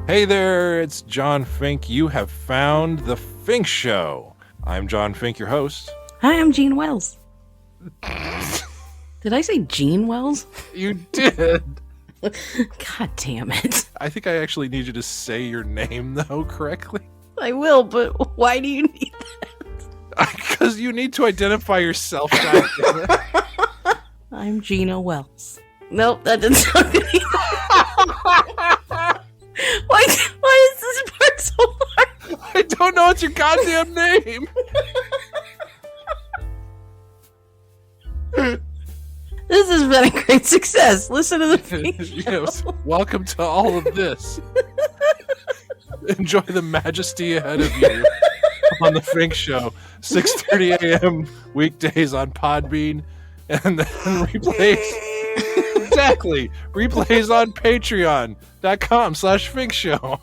Hey there, it's John Fink. You have found The Fink Show. I'm John Fink, your host. Hi, I'm Gene Wells. Did I say Gene Wells? You did. God damn it. I think I actually need you to say your name, though, correctly. I will, but why do you need that? Because you need to identify yourself. I'm Gina Wells. Nope, that didn't sound good either. Why is this part so hard? I don't know it's your goddamn name. This has been a great success. Listen to the Fink Yes, welcome to all of this. Enjoy the majesty ahead of you on The Fink Show. 6:30 a.m. weekdays on Podbean, and then replays. Exactly. Replays on patreon.com/Fink Show.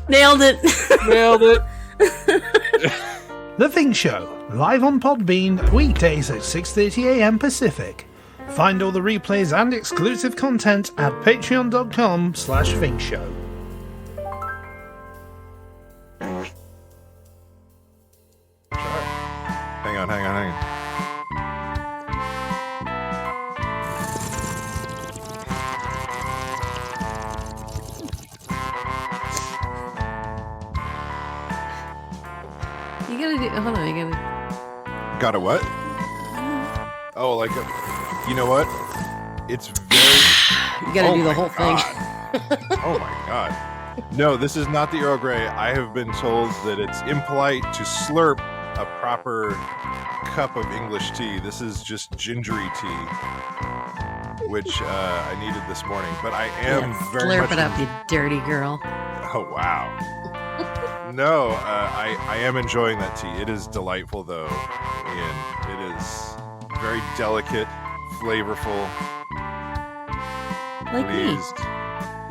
Nailed it. Nailed it. The Fink Show, live on Podbean, weekdays at 6:30 a.m. Pacific. Find all the replays and exclusive content at patreon.com/Fink Show. Hang on. You gotta do. Hold on, you gotta. Got a what? Oh, like you know what? It's very. You gotta Oh do the my whole thing. God. Oh my god. No, this is not the Earl Grey. I have been told that it's impolite to slurp a proper cup of English tea. This is just gingery tea, which I needed this morning. But I am very Slurp much. it up, you dirty girl. Oh wow. No, I am enjoying that tea. It is delightful, though, Ian. It is very delicate, flavorful. Like Pleased.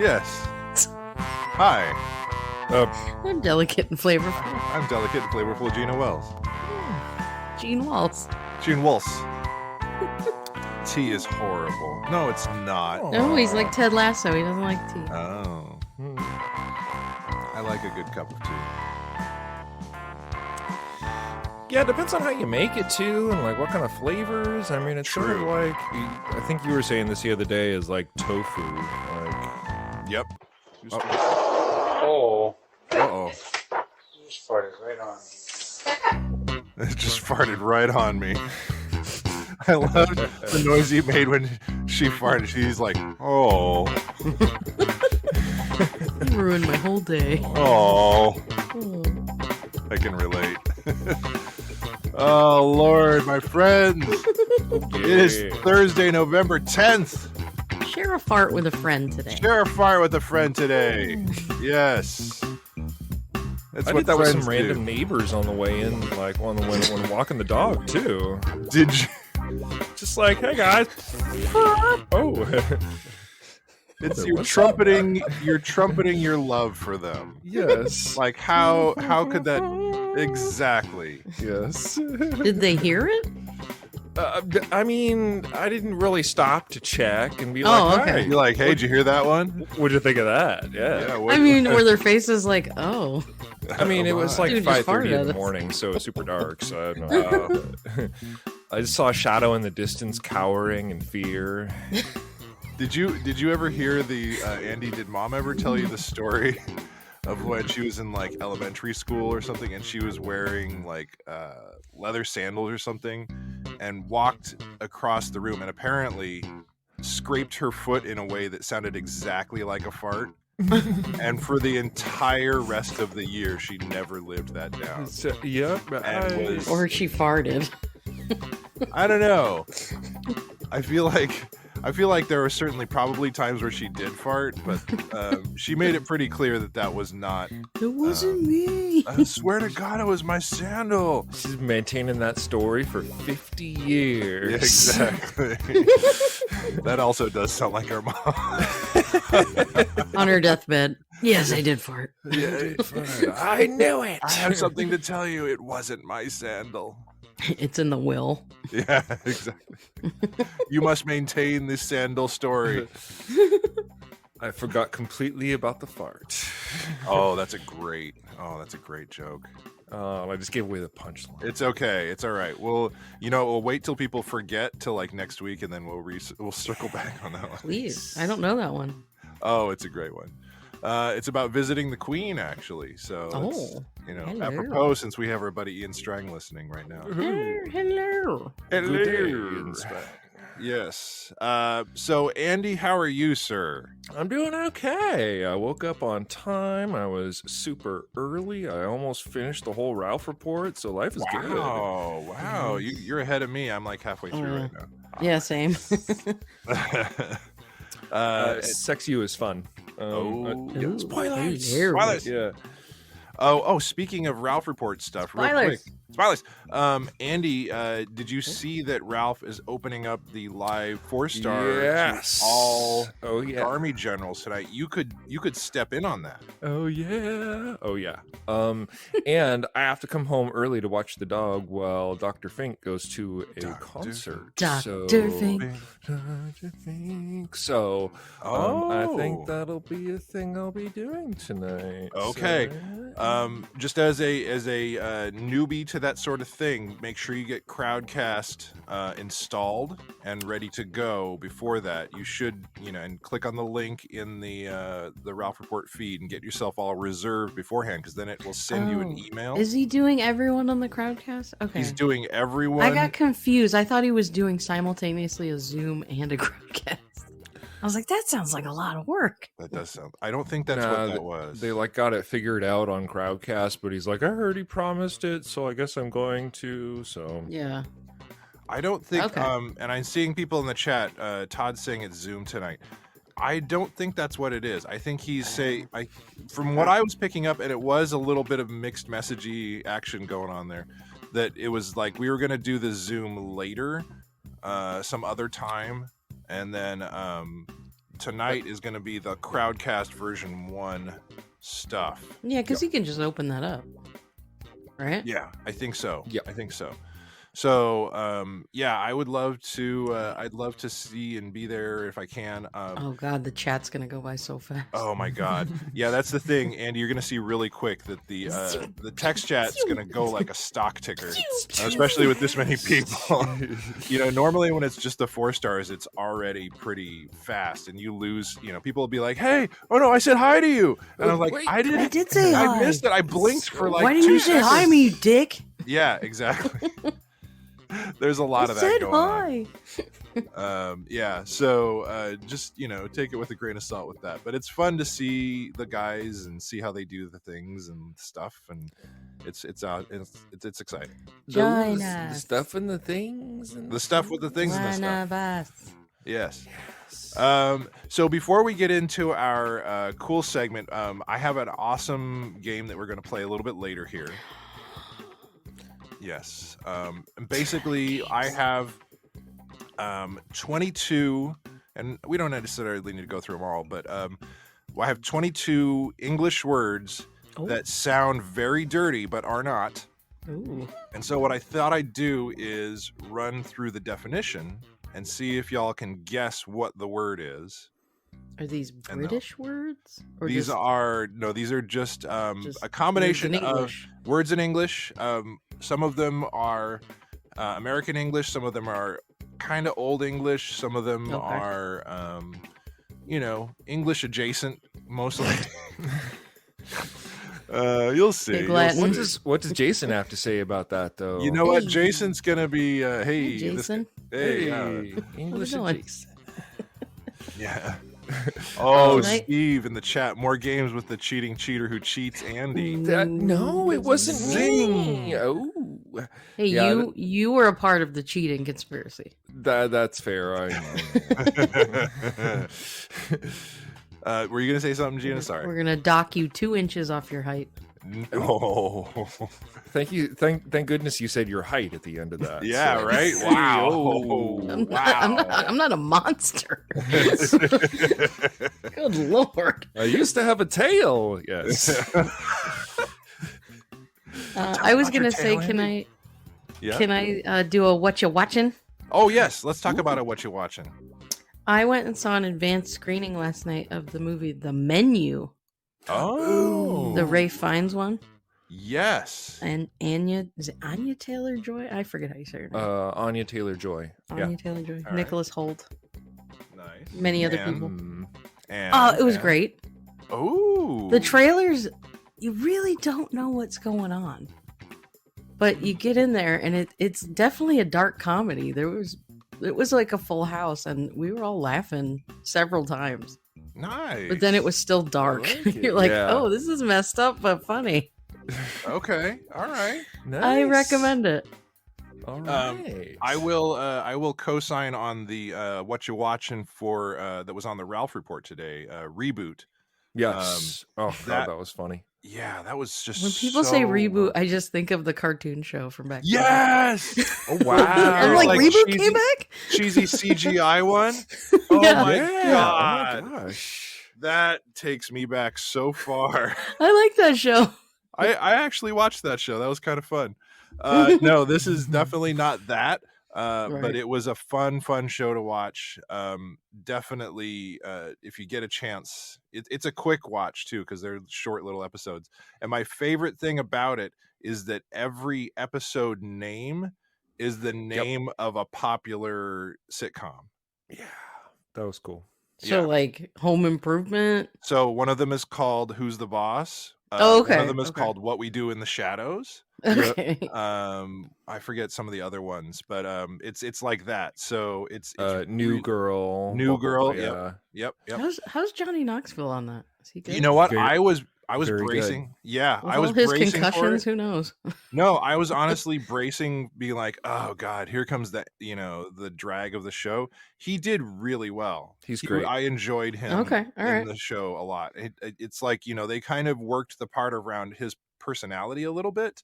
Yes. Hi. me. I'm delicate and flavorful. I'm delicate and flavorful Gina Wells. Gene Wells. Gene Wells. Tea is horrible. No, it's not. No, he's like Ted Lasso. He doesn't like tea. Oh. I like a good cup of tea. Yeah, it depends on how you make it too, and like what kind of flavors. I mean, it's sort of True. like I think you were saying this the other day is like tofu. Like, Yep. Oh, Uh-oh. you just farted right on me. It just farted right on me. I loved the noise he made when she farted. She's like, oh, You ruined my whole day. oh. Oh. I can relate. Oh, Lord, my friends. It is Thursday, November 10th. Share a fart with a friend today. Share a fire with a friend today. Yes. That's I what did that with some friends random neighbors on the way in, like when walking the dog too. do. Did you? Just like, hey guys. Oh. It's What's you're up? trumpeting. You're trumpeting your love for them. Yes. Like how could that exactly? Yes. Did they hear it? I mean, I didn't really stop to check and be Oh, like, okay. "Hey, You're like, hey, did you hear that one? what'd you think of that?" Yeah. What, I mean, were their faces like, oh? I mean, it was like Dude just 5:30 farted in at the us. morning, so it was super dark. So I don't know. I just saw a shadow in the distance, cowering in fear. Did you ever hear the Andy? Did Mom ever tell you the story of when she was in like elementary school or something, and she was wearing like leather sandals or something, and walked across the room, and apparently scraped her foot in a way that sounded exactly like a fart. And for the entire rest of the year, she never lived that down. So, yep. And was- Or she farted. I don't know. I feel like there were certainly probably times where she did fart, but she made it pretty clear that was not. It wasn't me. I swear to God, it was my sandal. She's maintaining that story for 50 years. Yeah, exactly. That also does sound like our mom. On her deathbed. Yes, I did fart. Yeah, I knew it. I have something to tell you. It wasn't my sandal. It's in the will. Yeah, exactly. You must maintain this sandal story. I forgot completely about the fart. Oh, that's a great joke. I just gave away the punchline. It's okay. It's all right. We'll wait till people forget till like next week, and then we'll circle back on that one. Please. I don't know that one. Oh, it's a great one. It's about visiting the Queen, actually. So, hello. apropos, since we have our buddy Ian Strang listening right now. Hello. Good day, Ian Strang. Yes. So, Andy, how are you, sir? I'm doing okay. I woke up on time. I was super early. I almost finished the whole Ralph report, so life is good. Wow. You're ahead of me. I'm like halfway through right now. Yeah, same. Sex You is fun. Spoilers. Spoilers. Yeah. Oh, speaking of Ralph report stuff, real quick. Spoilers. Andy, did you see that Ralph is opening up the live 4-star Yes. to all yeah. Army generals tonight? You could step in on that. Oh yeah. And I have to come home early to watch the dog while Dr. Fink goes to a concert. Dr. Fink. Dr. Fink. So I think that'll be a thing I'll be doing tonight. Okay. So, Just as a newbie to that sort of thing, make sure you get Crowdcast installed and ready to go. Before that, you should, and click on the link in the Ralph Report feed and get yourself all reserved beforehand, because then it will send you an email. Is he doing everyone on the Crowdcast? Okay. He's doing everyone. I got confused. I thought he was doing simultaneously a Zoom and a Crowdcast. I was like, that sounds like a lot of work. That does sound. I don't think that's what that was. They got it figured out on Crowdcast, but he's like, I heard he promised it, so I guess I'm going to. So yeah. I don't think. Okay. And I'm seeing people in the chat. Todd saying it's Zoom tonight. I don't think that's what it is. I think he's from what I was picking up, and it was a little bit of mixed messagey action going on there. That it was like we were going to do the Zoom later, some other time. And then tonight is going to be the Crowdcast version 1 stuff. Yeah, because he can just open that up, right? Yeah, I think so. Yeah, I think so. So, I would love to. I'd love to see and be there if I can. Oh God, the chat's gonna go by so fast. Oh my God, yeah, that's the thing, Andy. You're gonna see really quick that the text chat's gonna go like a stock ticker, especially with this many people. Normally when it's just the 4 stars, it's already pretty fast, and you lose. People will be like, "Hey, oh no, I said hi to you," and I'm like, I did say hi. I missed it. I blinked for like. Why didn't 2 you say seconds. hi, me, you dick? Yeah, exactly. There's a lot of that said going hi. on. So just take it with a grain of salt with that. But it's fun to see the guys and see how they do the things and stuff, and it's exciting. Join The us. stuff and the things. And The stuff with the things and the One stuff. of us. Yes. So before we get into our cool segment, I have an awesome game that we're going to play a little bit later here. Yes. And basically, I have 22, and we don't necessarily need to go through them all, but I have 22 English words that sound very dirty but are not. Ooh. And so what I thought I'd do is run through the definition and see if y'all can guess what the word is. Are these British words? Or These just are just a combination of words in English. Some of them are American English. Some of them are kind of Old English. Some of them are, English adjacent, mostly. You'll see. Big Latin. What does Jason have to say about that, though? You know what? Jason's gonna be. Hey, Jason? English How's it adjacent. Yeah. Oh, Tonight- Steve in the chat. More games with the cheating cheater who cheats Andy. No, it wasn't me. Oh, Hey, Yeah, you were a part of the cheating conspiracy. that's fair. I know. Were you gonna say something, Gina? We're Sorry. gonna dock you 2 inches off your height. No. Thank you. Thank goodness you said your height at the end of that. Yeah. So- Right. Wow. I'm not a monster. Good Lord. I used to have a tail. Yes. I was about your gonna say, tail, can Yeah. I do a what you watching? Oh yes. Let's talk about it. What you watching? I went and saw an advanced screening last night of the movie The Menu, Oh, the Ray Fiennes one, yes. and is it Anya Taylor-Joy? I forget how you say her name. Anya Taylor-Joy. Anya Taylor-Joy, All right. Nicholas Hoult, Nice. many other And- people. And It was great. Oh, The trailers, you really don't know what's going on, but you get in there and it's definitely a dark comedy. It was like a full house, and we were all laughing several times. nice. But then it was still dark. I like it. You're like, Yeah. oh, this is messed up but funny. Okay, all right. Nice. I recommend it. All Um, right. I will co-sign on the what you watching for that was on the Ralph report today. Reboot. Yes. Oh that- God, that was funny. Yeah, that was just When people say so- reboot, I just think of the cartoon show from back then. Yes. Oh wow. I'm like, Like reboot cheesy- came back? cheesy CGI one. Oh Yeah. my Yeah. god, Oh my gosh. that takes me back so far. I like that show. I actually watched that show. That was kind of fun. No, this is definitely not that. But Right. it was a fun show to watch. Definitely, if you get a chance, it's a quick watch too, because they're short little episodes. And my favorite thing about it is that every episode name is the name of a popular sitcom. Yeah, that was cool. So, Yeah. like, Home Improvement. So one of them is called Who's the Boss? Oh, okay, One of them is okay. called What We Do in the Shadows. Okay. I forget some of the other ones, but it's like that. So it's New Girl. New Girl, Yeah. Yep. How's Johnny Knoxville on that? Is he good? You know what? Very- I was very good. bracing. Yeah, With I was all his bracing for concussions, it. who knows? No, I was honestly bracing, being like, "Oh God, here comes that the drag of the show." He did really well. He's great. I enjoyed him. Okay, all in right. the show a lot. It's like they kind of worked the part around his personality a little bit,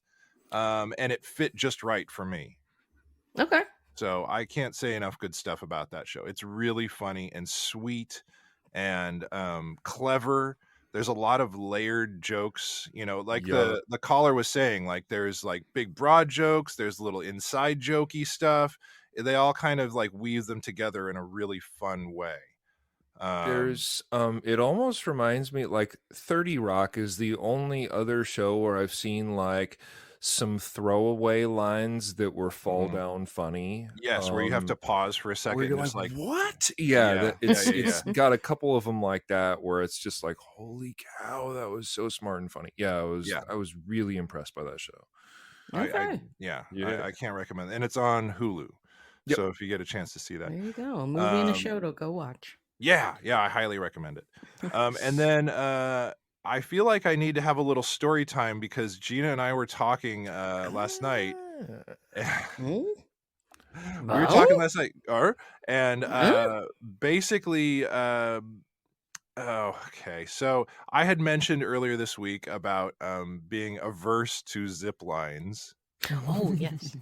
and it fit just right for me. Okay. So I can't say enough good stuff about that show. It's really funny and sweet and clever. There's a lot of layered jokes, like Yeah. the caller was saying, like there's like big broad jokes, there's little inside jokey stuff. They all kind of like weave them together in a really fun way. There's it almost reminds me, like 30 Rock is the only other show where I've seen like some throwaway lines that were fall down funny. Yes, where you have to pause for a where second you're and just like, what? Yeah, Yeah, it's yeah. got a couple of them like that where it's just like, holy cow, that was so smart and funny. Yeah, I was really impressed by that show. Okay. Yeah. I can't recommend it. And it's on Hulu. Yep. So if you get a chance to see that. There you go. A movie and a show to go watch. Yeah, I highly recommend it. And then I feel like I need to have a little story time because Gina and I were talking last night. Hmm? We were talking last night, and basically, okay. So I had mentioned earlier this week about being averse to zip lines. Oh, yes.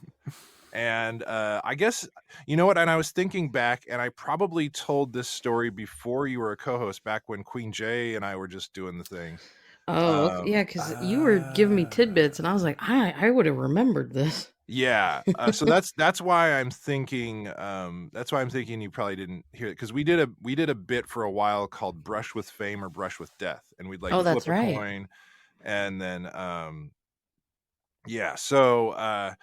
And I guess, you know what? And I was thinking back, and I probably told this story before you were a co-host, back when Queen J and I were just doing the thing. Oh, yeah, because you were giving me tidbits, and I was like, I would have remembered this. Yeah. So that's why I'm thinking. That's why I'm thinking you probably didn't hear it, because we did a bit for a while called "Brush with Fame" or "Brush with Death," and we'd like Oh, flip that's a right. coin, and then yeah. So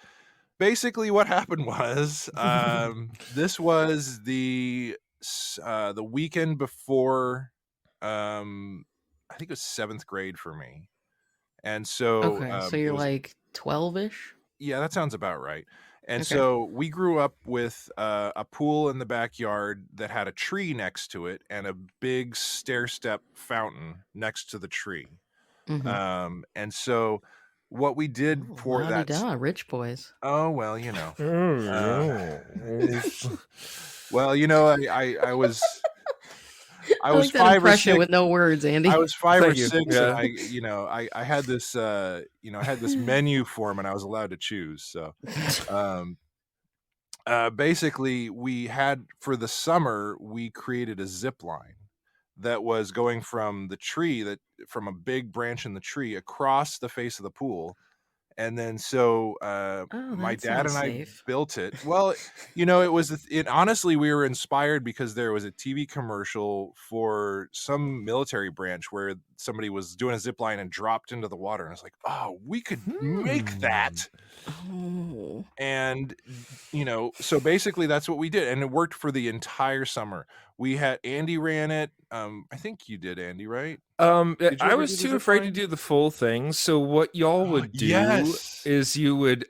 basically, what happened was this was the weekend before. I think it was 7th grade for me, and so Okay, so it you're was- like 12-ish? yeah, that sounds about right. And Okay. so we grew up with a pool in the backyard that had a tree next to it and a big stair step fountain next to the tree. Mhm. And so what we did Oh, for that, la-di-da, rich boys. oh well, you know, Oh, well, you know, I was I was like that 5 or impression 6. with no words, Andy. I was 5 or Thank you. 6, Yeah. and I had this I had this menu for him, and I was allowed to choose. So basically, we had, for the summer, we created a zip line that was going from the tree, from a big branch in the tree across the face of the pool, And then so Oh, my that dad sounds and I safe. built it. Well, it was it honestly we were inspired because there was a TV commercial for some military branch where somebody was doing a zip line and dropped into the water, and I was like, oh, we could make that. Oh. And so basically that's what we did, and it worked for the entire summer. We had Andy ran it. I think you did, Andy, right? Did you I ever do was the too zip afraid to line? do the full thing. So what y'all would do Yes. is you would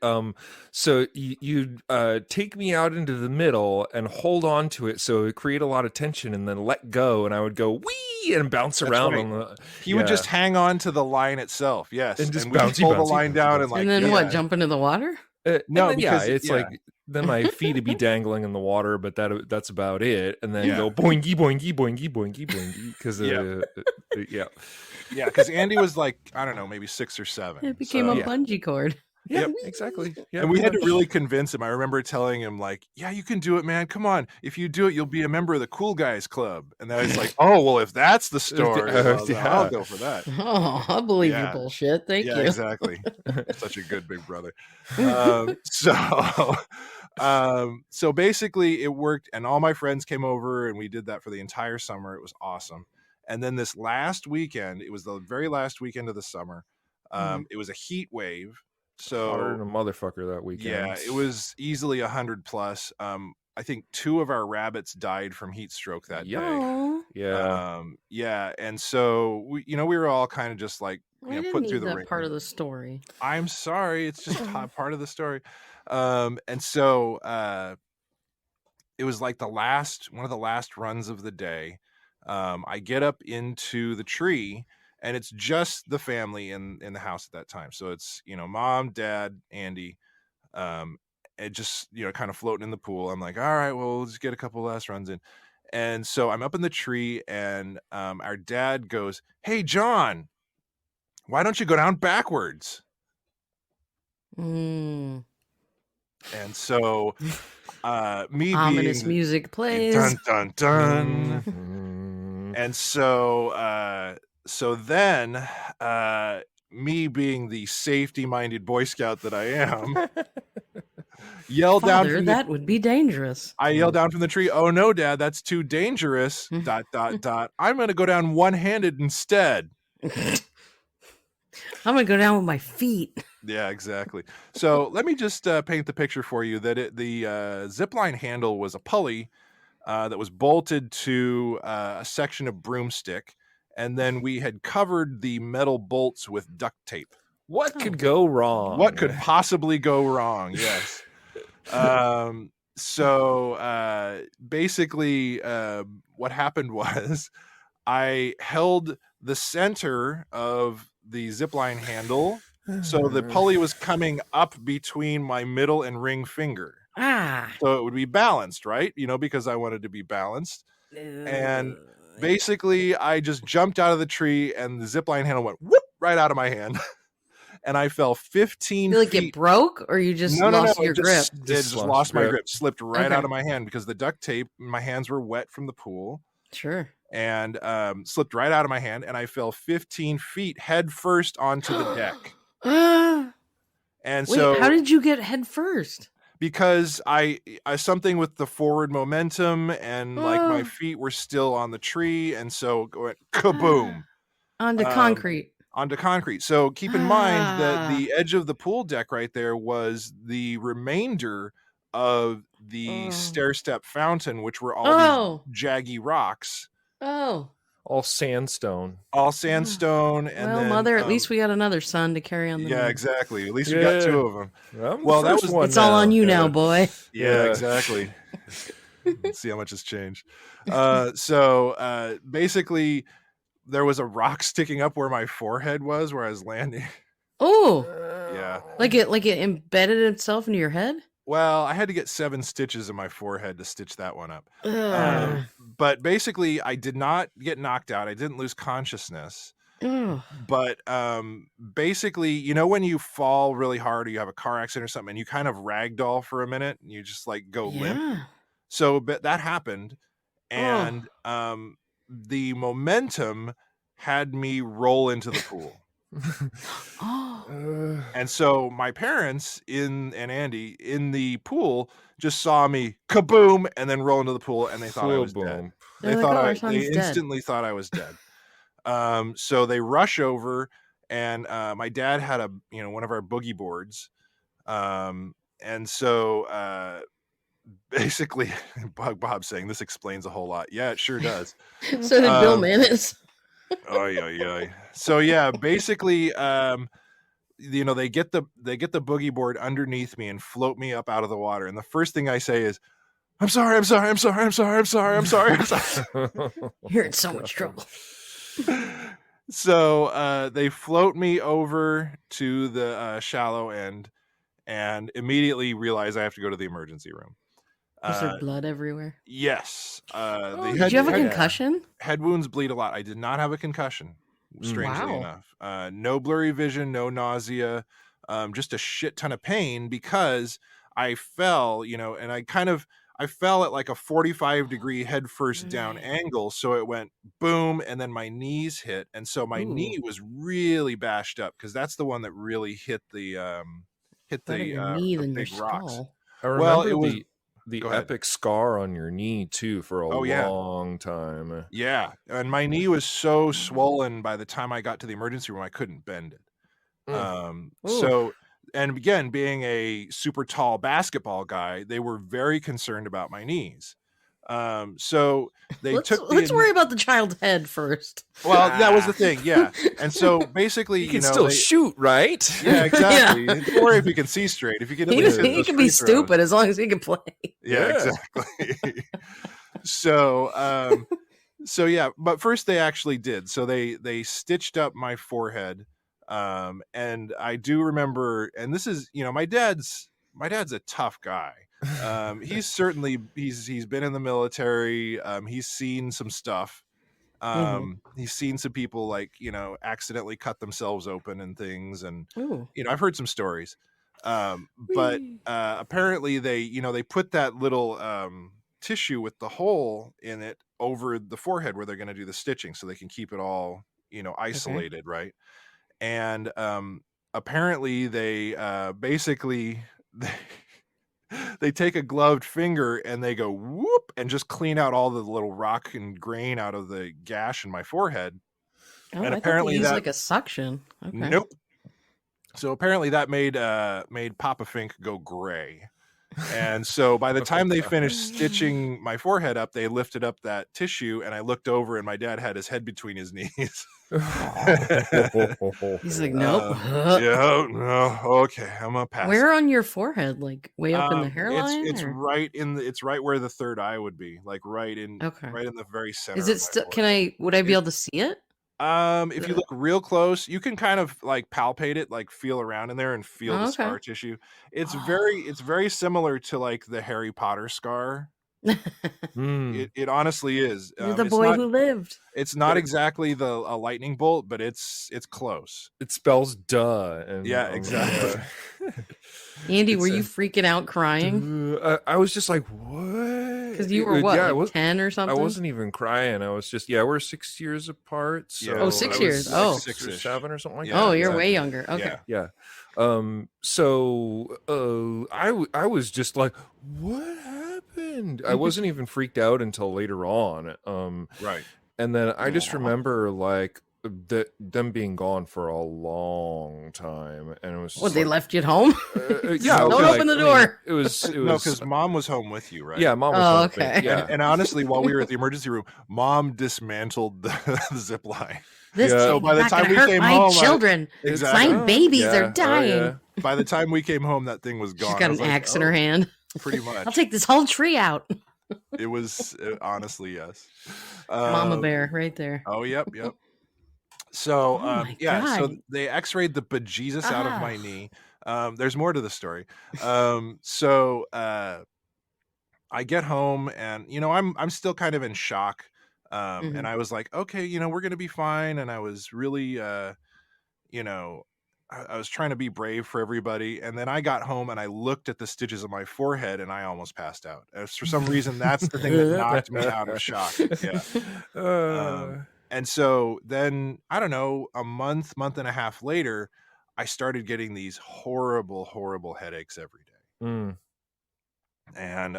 you'd take me out into the middle and hold on to it so it would create a lot of tension and then let go, and I would go wee and bounce That's around right. on the He would just hang on to the line itself. Yes. and just And we would bouncy, pull the bouncy, line bouncy, down bouncy. and like And then yeah. what? Jump into the water? No, and then, because it's like then my feet would be dangling in the water, but that's about it. And then go boingy, boingy, boingy, boingy, boingy, because yeah, because Andy was like, I don't know, maybe 6 or 7. It became a So, bungee cord. yeah, Yep. exactly. Yeah, and we had to pretty much. really convince him. I remember telling him like, yeah, you can do it, man. Come on. If you do it, you'll be a member of the Cool Guys Club. And then I was like, oh, well, if that's the story, well, then I'll go for that. Oh, I believe your bullshit. Thank you. Exactly. Such a good big brother. So basically it worked, and all my friends came over and we did that for the entire summer. It was awesome. And then this last weekend, it was the very last weekend of the summer. It was a heat wave. Hotter than So a motherfucker that weekend. yeah, it was easily 100 plus. I think 2 of our rabbits died from heat stroke that day. Oh, Yeah, and so we were all kind of just like I didn't put through need the that ringer. part of the story. I'm sorry, it's just part of the story. And so it was like one of the last runs of the day. I get up into the tree, and it's just the family in the house at that time. So it's mom, dad, Andy, and just kind of floating in the pool. I'm like, all right, well, let's get a couple last runs in. And so I'm up in the tree, and our dad goes, hey, John, why don't you go down backwards? Mm. And so me Ominous being music plays. dun dun dun. And so then me being the safety-minded Boy Scout that I am, yelled down Father, from that would be dangerous. I yelled down from the tree, oh no, Dad, that's too dangerous. ... I'm gonna go down one-handed instead. I'm gonna go down with my feet. Yeah, exactly. So let me just paint the picture for you that the zipline handle was a pulley that was bolted to a section of broomstick, and then we had covered the metal bolts with duct tape. What could go wrong? What could possibly go wrong? Yes. So basically, what happened was I held the center of the zipline handle, so the pulley was coming up between my middle and ring finger. So it would be balanced, right? Because I wanted to be balanced. And basically, I just jumped out of the tree, and the zipline handle went whoop right out of my hand. And I fell 15 feet. It broke, or you just lost your grip? It just lost my grip. Slipped right out of my hand because the duct tape, my hands were wet from the pool. Sure. And slipped right out of my hand, and I fell 15 feet head first onto the deck. And Wait, so how did you get head first? Because I something with the forward momentum, and like my feet were still on the tree, and so went kaboom onto concrete. Onto concrete. So keep in mind that the edge of the pool deck right there was the remainder of the stair step fountain, which were all these jaggy rocks. All sandstone. And well, then, mother, at least we got another son to carry on the yeah, name. Exactly. At least we got 2 of them. Well, that was one. It's all on you now, boy. Yeah, exactly. Let's see how much has changed. So basically, there was a rock sticking up where my forehead was, where I was landing. Oh, yeah. Like it embedded itself into your head? Well, I had to get 7 stitches in my forehead to stitch that one up. But basically, I did not get knocked out. I didn't lose consciousness. But basically, when you fall really hard, or you have a car accident or something, and you kind of ragdoll for a minute, and you just like go limp. So that happened, and the momentum had me roll into the pool. Oh, And so my parents and Andy in the pool just saw me kaboom and then roll into the pool, and they thought I was dead. Kaboom. they're like, "Oh, our They son's dead." instantly thought I was dead. So they rush over, and my dad had one of our boogie boards. And so basically, Bob saying this explains a whole lot. Yeah, it sure does. So did Bill Um, Mannis. Oh yeah. So yeah, basically, they get the boogie board underneath me and float me up out of the water. And the first thing I say is, "I'm sorry, I'm sorry, I'm sorry, I'm sorry, I'm sorry, I'm sorry, I'm sorry." You're in so much trouble. So they float me over to the shallow end, and immediately realize I have to go to the emergency room. Was there blood everywhere? Yes. Oh, Did you have a yeah. concussion? Head wounds bleed a lot. I did not have a concussion, strangely Wow. enough. No blurry vision, no nausea, just a shit ton of pain because I fell, and I fell at like a 45-degree head first down angle. So it went boom, and then my knees hit. And so my knee was really bashed up because that's the one that really hit the Better your knee than your big rocks. skull. I Well, remember it was the Go ahead. epic scar on your knee too for a Oh, yeah. long time. Yeah, and my knee was so swollen by the time I got to the emergency room, I couldn't bend it. So, and again, being a super tall basketball guy, they were very concerned about my knees. So they Let's worry about the child's head first. Well, that was the thing, yeah. And so basically, You can still shoot, right? Yeah, exactly. Don't worry if you can see straight. If you can, at least hit He those can free be throws. stupid as long as he can play. Yeah, exactly. So yeah, but first they actually did. So they stitched up my forehead, and I do remember. And this is, my dad's a tough guy. He's certainly he's been in the military. He's seen some stuff. He's seen some people accidentally cut themselves open and things, and I've heard some stories. But apparently they put that little tissue with the hole in it over the forehead where they're going to do the stitching, so they can keep it all isolated, right? And apparently they basically they take a gloved finger and they go whoop and just clean out all the little rock and grain out of the gash in my forehead. And apparently thought they used that like a suction. Okay. Nope. So apparently that made Papa Fink go gray. And so by the time they finished stitching my forehead up, they lifted up that tissue, and I looked over, and my dad had his head between his knees. He's like, nope. Yeah, no, okay, I'm gonna pass. Where on your forehead? Like way up in the hairline? It's right it's right where the third eye would be, like right in the very center. Is it still? Would I be able to see it? If you look real close, you can kind of like palpate it, like feel around in there and feel the scar tissue. It's very similar to like the Harry Potter scar. It honestly is. You're the boy who lived. It's not exactly a lightning bolt, but it's close. It spells duh. And, yeah, exactly. Andy, were you freaking out crying? I was just like, what? Because you were what, like 10 or something? I wasn't even crying. I was just, we're 6 years apart. So 6 years. Oh, 6 or 7 or something like that. Oh, you're way younger. Okay. Yeah. So I was just like, what happened? I wasn't even freaked out until later on. Right. And then I just remember like them being gone for a long time, and it was they left you at home? Yeah, don't open the door. It was no, because mom was home with you, right? Yeah, mom was home with me. Yeah. And honestly, while we were at the emergency room, mom dismantled the zip line. So by the time we came home, children, my babies are dying. By the time we came home, that thing was gone. She's got an axe in her hand. Pretty much. I'll take this whole tree out. It was honestly, yes. Mama bear right there. Oh, yep. So, so they x-rayed the bejesus out of my knee. There's more to the story. So I get home and, I'm still kind of in shock. And I was like, okay, we're going to be fine. And I was really, I was trying to be brave for everybody. And then I got home and I looked at the stitches on my forehead and I almost passed out. For some reason, that's the thing that knocked me out of shock. Yeah. And so then, I don't know, a month and a half later, I started getting these horrible headaches every day. Mm. And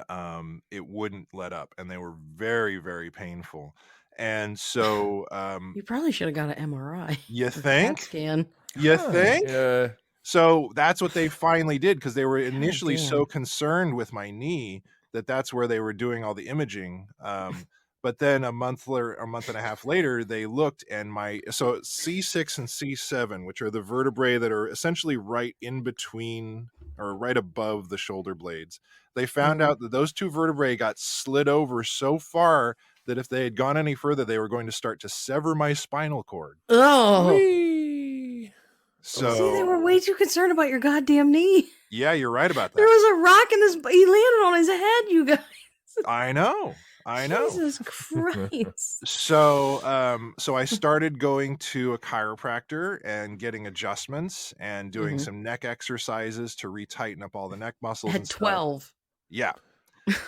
it wouldn't let up, and they were very, very painful. And so You probably should have got an MRI you or CAT think? scan. You think? Yeah. So that's what they finally did, because they were God initially so damn. concerned with my knee that that's where they were doing all the imaging. But then a month and a half later, they looked, and so C6 and C7, which are the vertebrae that are essentially right in between or right above the shoulder blades, they found Mhm. out that those two vertebrae got slid over so far that if they had gone any further, they were going to start to sever my spinal cord. Oh. Whee! See, they were So way too concerned about your goddamn knee. yeah, you're right about There that. was a rock in this. He landed on his head, you guys. I know. Jesus Christ. So so I started going to a chiropractor and getting adjustments and doing Mhm. some neck exercises to retighten up all the neck muscles and At stuff. 12. Yeah.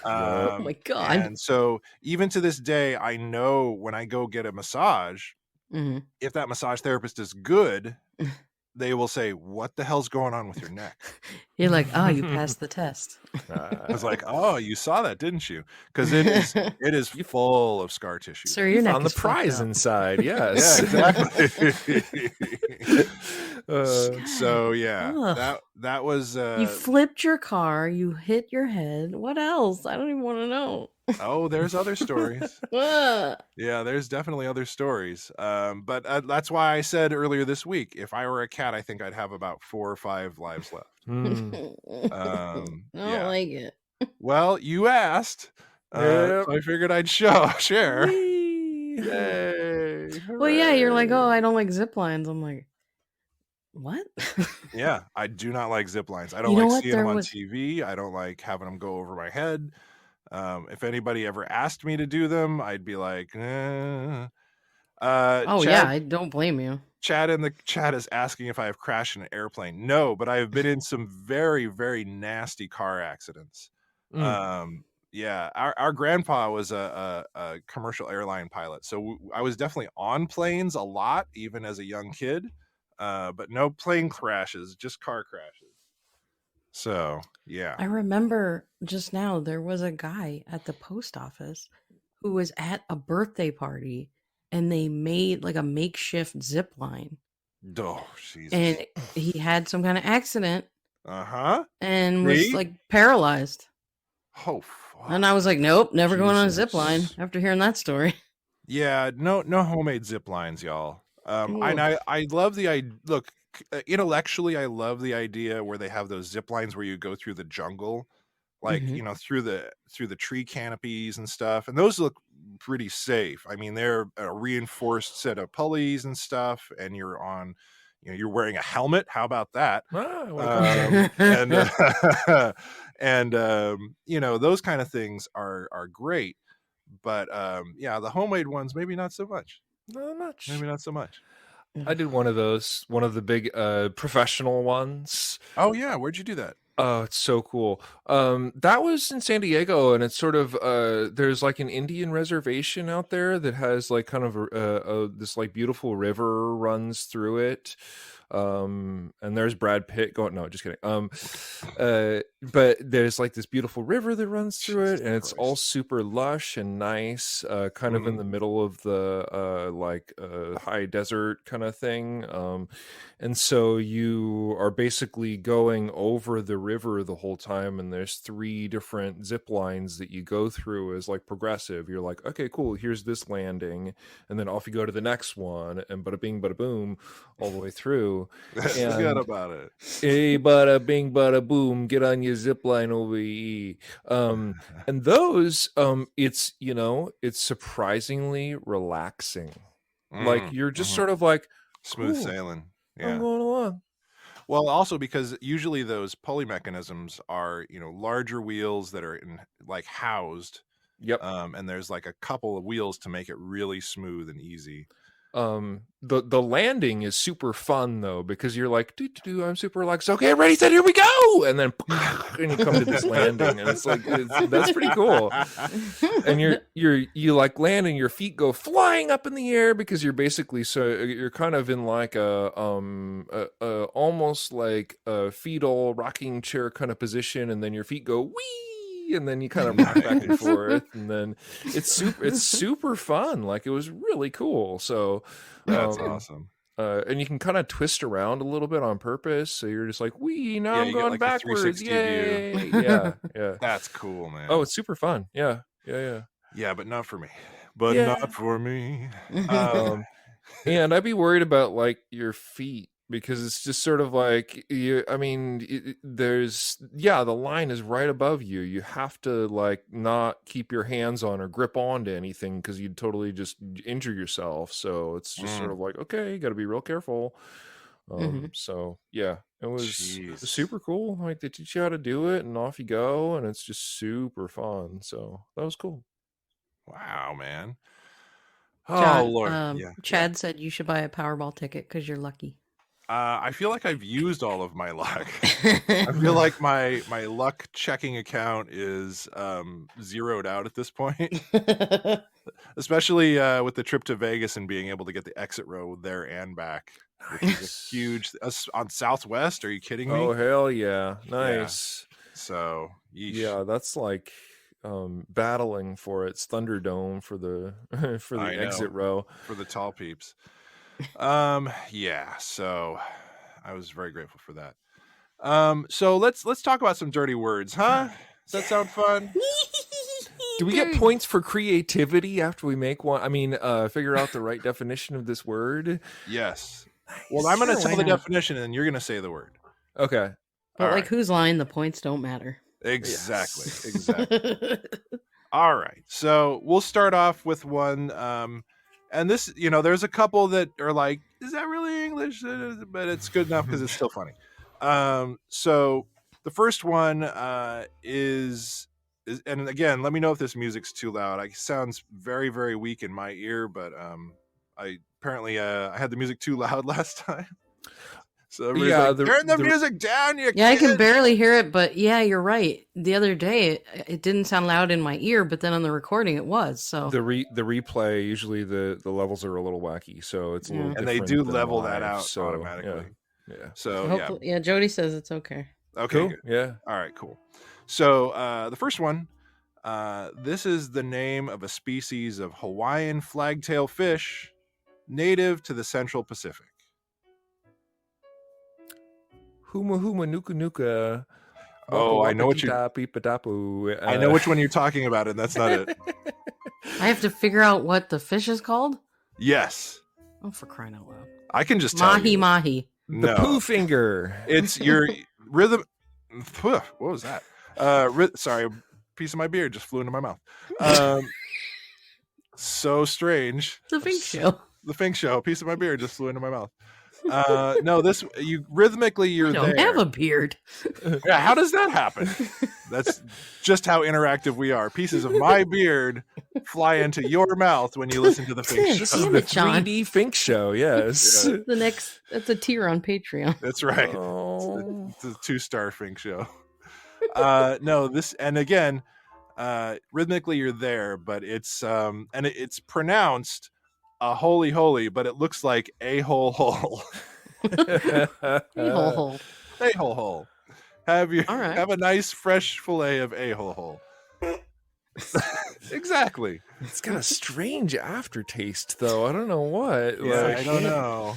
Oh my God. And so even to this day, I know when I go get a massage, Mhm. if that massage therapist is good, they will say, "What the hell's going on with your neck?" You're like, oh, you passed the test. I was like, "Oh, you saw that, didn't you?" Because it is full of scar tissue. Sir, there. your You neck found the is fucked prize up. inside. Yeah, Yes. exactly. So yeah, Ugh. that was You flipped your car, you hit your head. What else? I don't even want to know. oh, there's other stories. Ugh. Yeah, there's definitely other stories. But that's why I said earlier this week, if I were a cat, I think I'd have about 4 or 5 lives left. Mm. I don't Yeah. like it. Well, you asked, Yep. so I figured I'd share. Whee! Yay! Well, yeah, you're like, oh, hooray. I don't like zip lines. I'm like, what? Yeah, I do not like zip lines. I don't You know like what? seeing them There on was. TV. I don't like having them go over my head. If anybody ever asked me to do them, I'd be like, Oh, yeah, Chad, I don't blame you. Chad in the chat is asking if I have crashed an airplane. No, but I have been in some very, very nasty car accidents. Mm. Yeah, our grandpa was a commercial airline pilot, so I was definitely on planes a lot, even as a young kid. But no plane crashes, just car crashes. So yeah. I remember just now there was a guy at the post office who was at a birthday party and they made like a makeshift zip line. Oh, Jesus. And he had some kind of accident Uh-huh. and was See? like paralyzed. Oh, fuck. And I was like, nope, never going on a zip Jesus. line after hearing that story. Yeah, no homemade zip lines, y'all. Ooh. And I love the idea. Look, intellectually, I love the idea where they have those zip lines where you go through the jungle, like Mhm. through the tree canopies and stuff, and those look pretty safe. I mean, they're a reinforced set of pulleys and stuff, and you're on, you're wearing a helmet. How about that? Ah, what a concept. And and those kind of things are great. But yeah, the homemade ones maybe not so much. Not much. Maybe not so much. I did one of those, one of the big professional ones. Oh yeah, where'd you do that? Oh, it's so cool. That was in San Diego, and it's sort of there's like an Indian reservation out there that has like kind of this like beautiful river runs through it. And there's Brad Pitt going, no, just kidding. But there's like this beautiful river that runs through Jesus it, and it's all Christ. super lush and nice, kind of in the middle of the high desert kind of thing. And so you are basically going over the river the whole time, and there's 3 different zip lines that you go through as like progressive. You're like, okay, cool, here's this landing, and then off you go to the next one, and bada bing, bada boom, all the way through. Forget about it. Hey, bada bing, bada boom, get on your zip line over here. And those, it's it's surprisingly relaxing. Like you're just sort of like smooth cool. sailing. Yeah. I'm going along. Well, also because usually those pulley mechanisms are, larger wheels that are like housed. Yep. And there's like a couple of wheels to make it really smooth and easy. The landing is super fun though, because you're like, I'm super relaxed. Okay, ready, set, here we go, and then and you come to this landing, and it's like that's pretty cool. And you like land, and your feet go flying up in the air because you're basically you're kind of in like a almost like a fetal rocking chair kind of position, and then your feet go wee, and then you kind of rock back and forth, and then it's super fun. Like it was really cool. So that's awesome. And you can kind of twist around a little bit on purpose, so you're just like, "Wee, now I'm you get, going like, backwards!" the 360 Yay! view. Yeah. That's cool, man. Oh, it's super fun. Yeah. Yeah, but not for me. But Yeah. not for me. And I'd be worried about like your feet, because it's just sort of like there's the line is right above you. You have to like not keep your hands on or grip onto anything, because you'd totally just injure yourself. So it's just sort of like, okay, you got to be real careful. So yeah, it was super cool. Like they teach you how to do it, and off you go, and it's just super fun. So that was cool. Wow, man. John, oh Lord. Chad said you should buy a Powerball ticket because you're lucky. I feel like I've used all of my luck. I feel like my luck checking account is zeroed out at this point. Especially with the trip to Vegas and being able to get the exit row there and back. Which is a huge on Southwest. Are you kidding me? Oh hell yeah. Nice. Yeah. So yeah, that's like battling for its Thunderdome for the exit row for the tall peeps. Yeah, so I was very grateful for that. So let's talk about some dirty words, huh? Does that sound fun? Do we get points for creativity after we make one? I mean, figure out the right definition of this word? Yes. Well, I'm going to tell the definition, and you're going to say the word. Okay. But like who's lying, the points don't matter. Exactly. Yes. Exactly. All right. So we'll start off with one. And this, there's a couple that are like, is that really English? But it's good enough because it's still funny. So the first one is, and again, let me know if this music's too loud. It sounds very, very weak in my ear, but I had the music too loud last time. So turn the music down, you I can barely hear it, but yeah, you're right. The other day, it didn't sound loud in my ear, but then on the recording, it was. So the replay, usually the levels are a little wacky, so it's a little and they do level that out automatically. Yeah. So Jody says it's okay. Okay. Cool. Good. Yeah. All right. Cool. So the first one, this is the name of a species of Hawaiian flagtail fish, native to the Central Pacific. Huma huma nuka nuka. Oh, I know what you. I know which one you're talking about, and that's not it. I have to figure out what the fish is called. Yes. Oh, for crying out loud! I can just tell you. Mahi. The poo finger. It's your rhythm. What was that? Sorry, a piece of my beard just flew into my mouth. So strange. The Fink show. The Fink show. A piece of my beard just flew into my mouth. No, this rhythmically you're there. I don't have a beard. Yeah, how does that happen? That's just how interactive we are. Pieces of my beard fly into your mouth when you listen to the Fink show. The 3D Fink show, yes. Yeah. That's a tier on Patreon. That's right. Oh. It's a 2-star Fink show. No, this, and again, rhythmically you're there, but it's and it's pronounced a holy holy, but it looks like a hole hole. A hole hole. A hole hole. Have a nice fresh fillet of a hole hole. Exactly. It's got a strange aftertaste, though. I don't know what. Yeah, I don't know.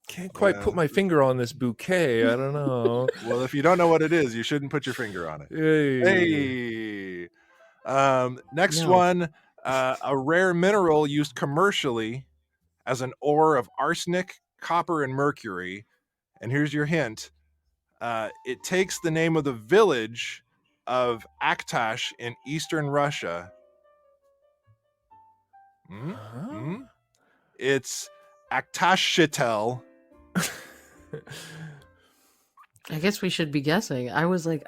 Can't quite put my finger on this bouquet. I don't know. Well, if you don't know what it is, you shouldn't put your finger on it. Hey. Next one. A rare mineral used commercially as an ore of arsenic, copper, and mercury. And here's your hint. It takes the name of the village of Aktash in eastern Russia. It's Aktashchitel. I guess we should be guessing. I was like,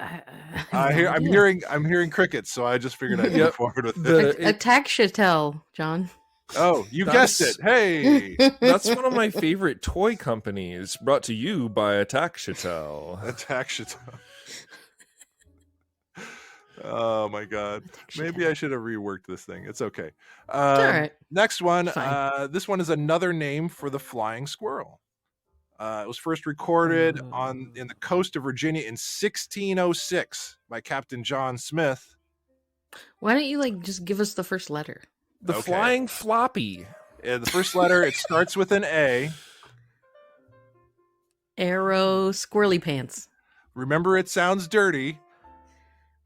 I'm hearing crickets, so I just figured I'd go forward with it. Attack Chatel, John. Oh, you guessed it. Hey, That's one of my favorite toy companies, brought to you by Attack Chatel. Attack Chateau. Oh my god. Maybe I should have reworked this thing. It's okay. all right. Next one. Fine. This one is another name for the flying squirrel. It was first recorded in the coast of Virginia in 1606 by Captain John Smith. Why don't you just give us the first letter? The Okay. flying floppy. The first letter, it starts with an A. Arrow squirrely pants. Remember, it sounds dirty.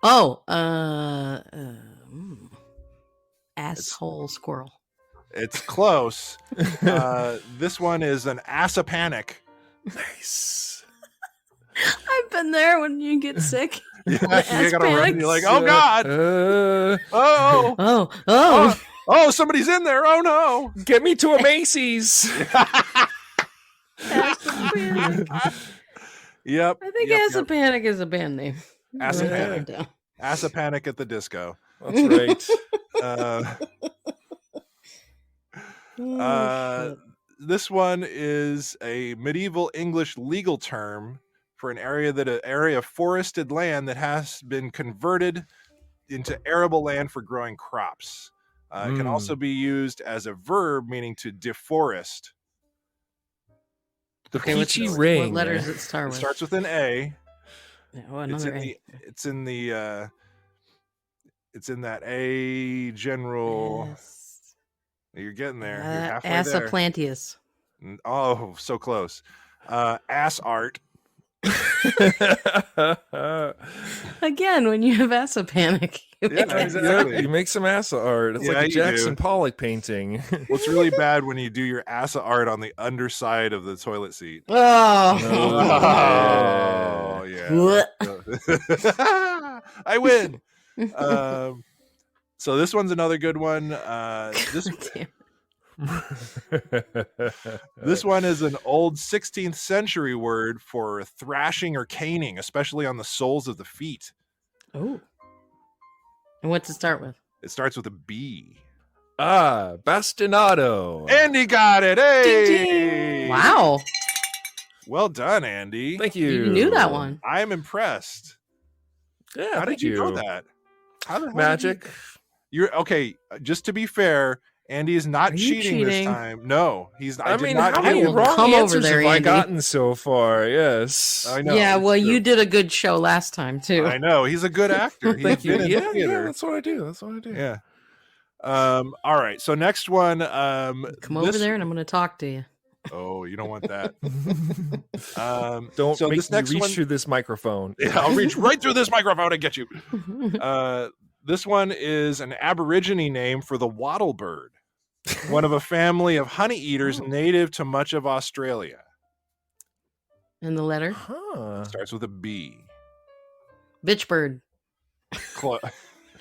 Oh, asshole squirrel. It's close. This one is an assapanic. Nice. I've been there when you get sick. You The ass gotta run. panics. You're like, oh god, Oh. oh, somebody's in there. Oh no. Get me to a Macy's. Assapanic. Yep. I think yep. Assapanic is a band name. Assapanic. Down. Assapanic at the disco. That's right. Oh, This one is a medieval English legal term for an area of forested land that has been converted into arable land for growing crops. It can also be used as a verb, meaning to deforest. The Okay, peachy what ring. letter does it start It with? starts with an A. Oh, It's another in A. it's in that A general. Yes. You're getting there. You're halfway there. Assaplantius. Oh, so close. Ass art. Again, when you have Assapanic. Yeah, exactly. Yep, you make some assa art. It's Yeah, like a you Jackson do. Pollock painting. Well, it's really bad when you do your assa art on the underside of the toilet seat. Oh. Oh, yeah. I win. So this one's another good one. This one is an old 16th century word for thrashing or caning, especially on the soles of the feet. Oh. And what's it start with? It starts with a B. Bastinado. Andy got it. Hey! Ding, ding. Wow. Well done, Andy. Thank you. You knew that one. I am impressed. Yeah, How thank did you know that? How the hell did Magic. You're okay. Just to be fair, Andy is not Are you cheating this cheating? time. No, he's. I did mean, not how get many will it. wrong come over answers there, have I Andy. gotten so far? Yes. I know. Yeah, it's well, true. you did a good show last time, too. I know. He's a good actor. He's Thank you. been in Yeah, theater. that's what I do. That's what I do. Yeah. All right. So next one. Come over there and I'm going to talk to you. Oh, you don't want that. Don't So make this me next reach one. through this microphone. Yeah, I'll reach right through this microphone and get you. This one is an Aborigine name for the wattle bird, one of a family of honey eaters native to much of Australia. And the letter? Huh. Starts with a B. Bitch bird.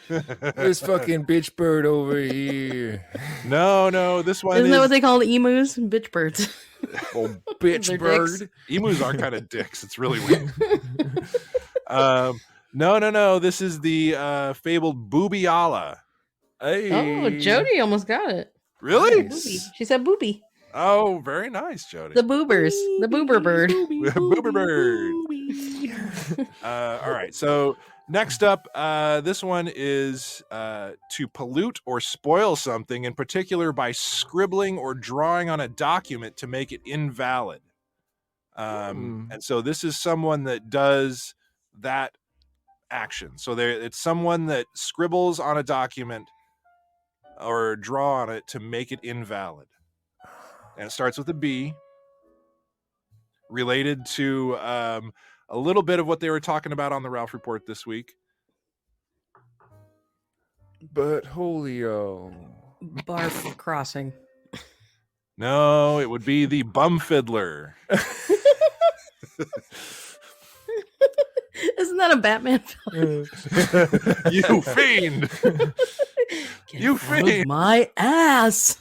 This fucking bitch bird over here. No, this one Isn't is that what they call emus? Bitch birds. Oh, bitch They're bird. dicks. emus are kind of dicks. It's really weird. No. This is the fabled boobiala. Hey. Oh, Jody almost got it. Really? Booby. She said booby. Oh, very nice, Jody. The boobers. The boober bird. Boober bird. All right. So next up, this one is to pollute or spoil something, in particular by scribbling or drawing on a document to make it invalid. And so this is someone that does that action. So it's someone that scribbles on a document or draw on it to make it invalid. And it starts with a B, related to a little bit of what they were talking about on the Ralph Report this week. But Holio. Barf crossing. No, it would be the bum fiddler. Isn't that a Batman film? You fiend! You fiend! My ass.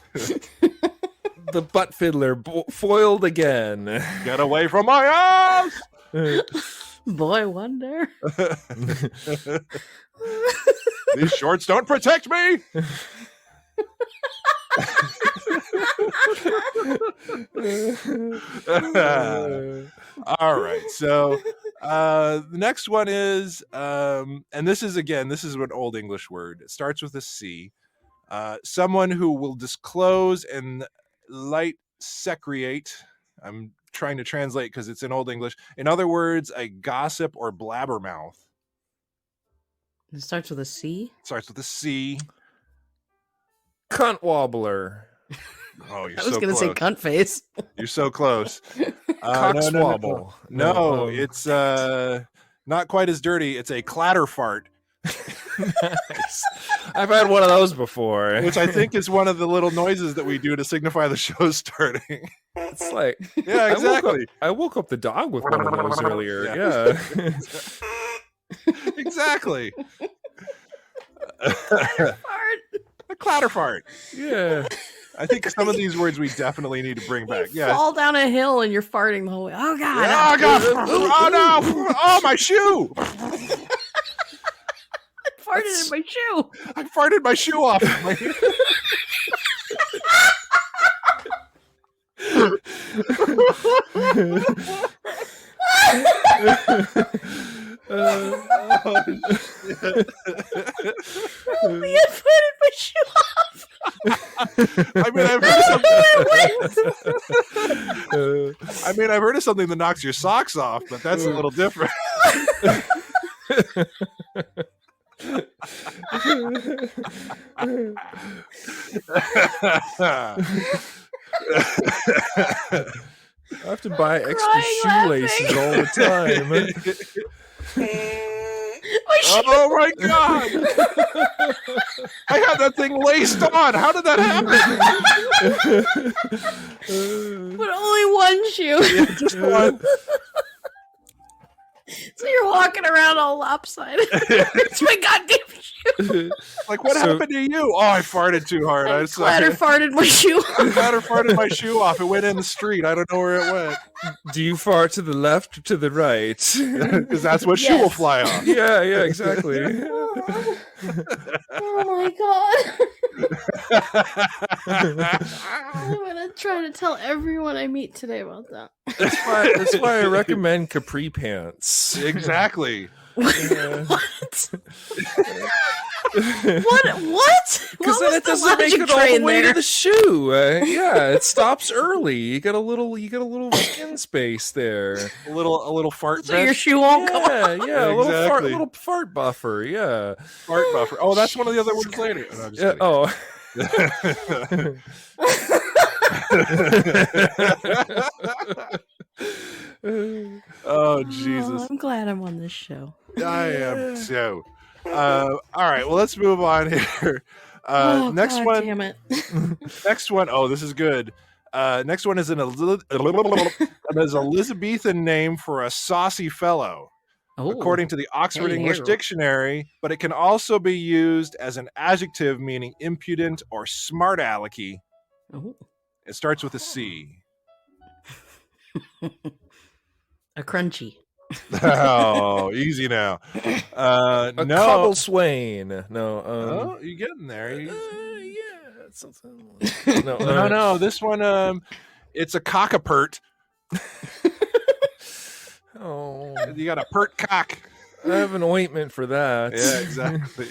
The butt fiddler foiled again. Get away from my house! Boy wonder. These shorts don't protect me! All right. So the next one is, and this is an Old English word. It starts with a C. Someone who will disclose and light secreate. I'm trying to translate because it's in Old English. In other words, a gossip or blabbermouth. It starts with a C. Starts with a C. Cunt wobbler. Oh, you're I was so going to close. say cunt face. You're so close. Cockswabble. No, it's not quite as dirty. It's a clatter fart, Nice. I've had one of those before. which I think is one of the little noises that we do to signify the show's starting. It's like, Yeah, exactly. I woke up the dog with one of those earlier. Yeah. Yeah. Exactly. Fart. A clatter fart. Yeah. I think some of these words we definitely need to bring back. You Yeah. fall down a hill and you're farting the whole way. Oh God! Oh God! Oh no! Oh, my shoe! I farted in my shoe. I farted my shoe off. I farted my shoe off. I mean, I've heard of something that knocks your socks off, but that's a little different. I have to buy extra Crying shoelaces all the time. My shoe. Oh my God! I had that thing laced on. How did that happen? But only one shoe. Just one. So you're walking around all lopsided. It's my goddamn shoe. Like, what happened to you? Oh, I farted too hard. I Clatter farted my shoe off. Clatter farted my shoe off. It went in the street. I don't know where it went. Do you fart to the left or to the right? Because that's what shoe will Yes. fly off. Yeah, exactly. Oh my God. I'm going to try to tell everyone I meet today about that. That's why I recommend capri pants. Exactly. Yeah. What? What? Because What then was it the doesn't make logic it all the train way there? to the shoe. Yeah, it stops early. You get a little skin space there. A little fart So your vent. shoe won't come off. Yeah, a Exactly. little fart buffer. Yeah. Fart buffer. Oh, that's one of the other words later. No, I'm just Yeah. kidding. Oh, Jesus. Oh, I'm glad I'm on this show. I am so. All right, well, let's move on here. Next God one. Damn it. Next one. Oh, this is good. Next one is an Elizabethan name for a saucy fellow, Oh, according to the Oxford Hey, English Harold. Dictionary, but it can also be used as an adjective meaning impudent or smart alecky. oh. It starts with a C. A crunchy. Oh, easy now. A No. cobble swain. No. Oh, you're getting there. Yeah, it's something. No, No. This one, it's a cockapert. Oh, You got a pert cock. I have an ointment for that. Yeah, exactly.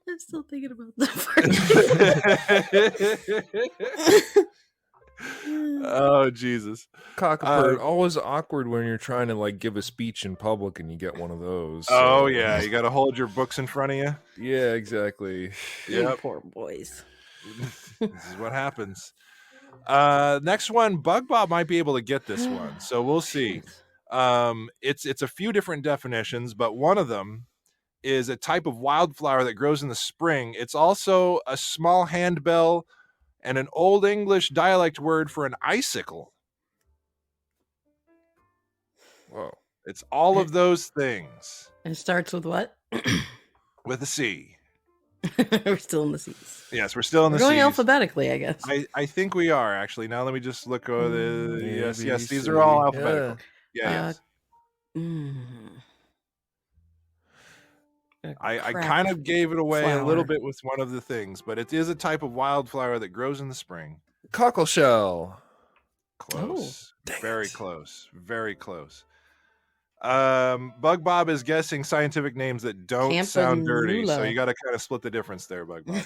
I'm still thinking about that. Oh, Jesus. Cockapert. Always awkward when you're trying to like give a speech in public and you get one of those. Oh, so- yeah. You got to hold your books in front of you. Yeah, exactly. Yep. Poor boys. This is what happens. Next one, Bug Bob might be able to get this one, so we'll see. It's a few different definitions, but one of them is a type of wildflower that grows in the spring. It's also a small handbell and an Old English dialect word for an icicle. Whoa. It's all of those things It starts with what? with a C. We're still in the C's. Yes, we're still in We're the going C's. alphabetically, I guess. I think we are actually. Now let me just look over the A, yes, B, these C. are all Yeah. alphabetical. Yeah, yes. Mm. I crap kind of gave it away a little flower. bit with one of the things, but it is a type of wildflower that grows in the spring. Cockle shell. Close. Dang Very it. close. Very close. Bug Bob is guessing scientific names that don't sound dirty, so Campanula. you got to kind of split the difference there, Bug Bob.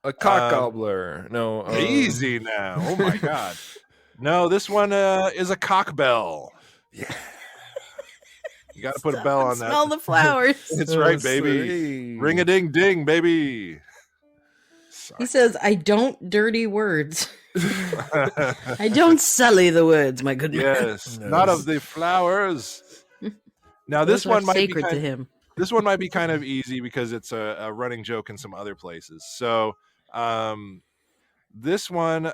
A cock gobbler. No. Easy now. Oh my god. No, this one is a cockbell. Yeah. You got to put a Stop bell and on that. smell the flowers. That's right, baby. Ring a ding ding, baby. He says, I don't dirty words. I don't sully the words, my good man. Yes, not of the flowers. Now this Those are one might be sacred to him. this one might be kind of easy because it's a running joke in some other places. So this one,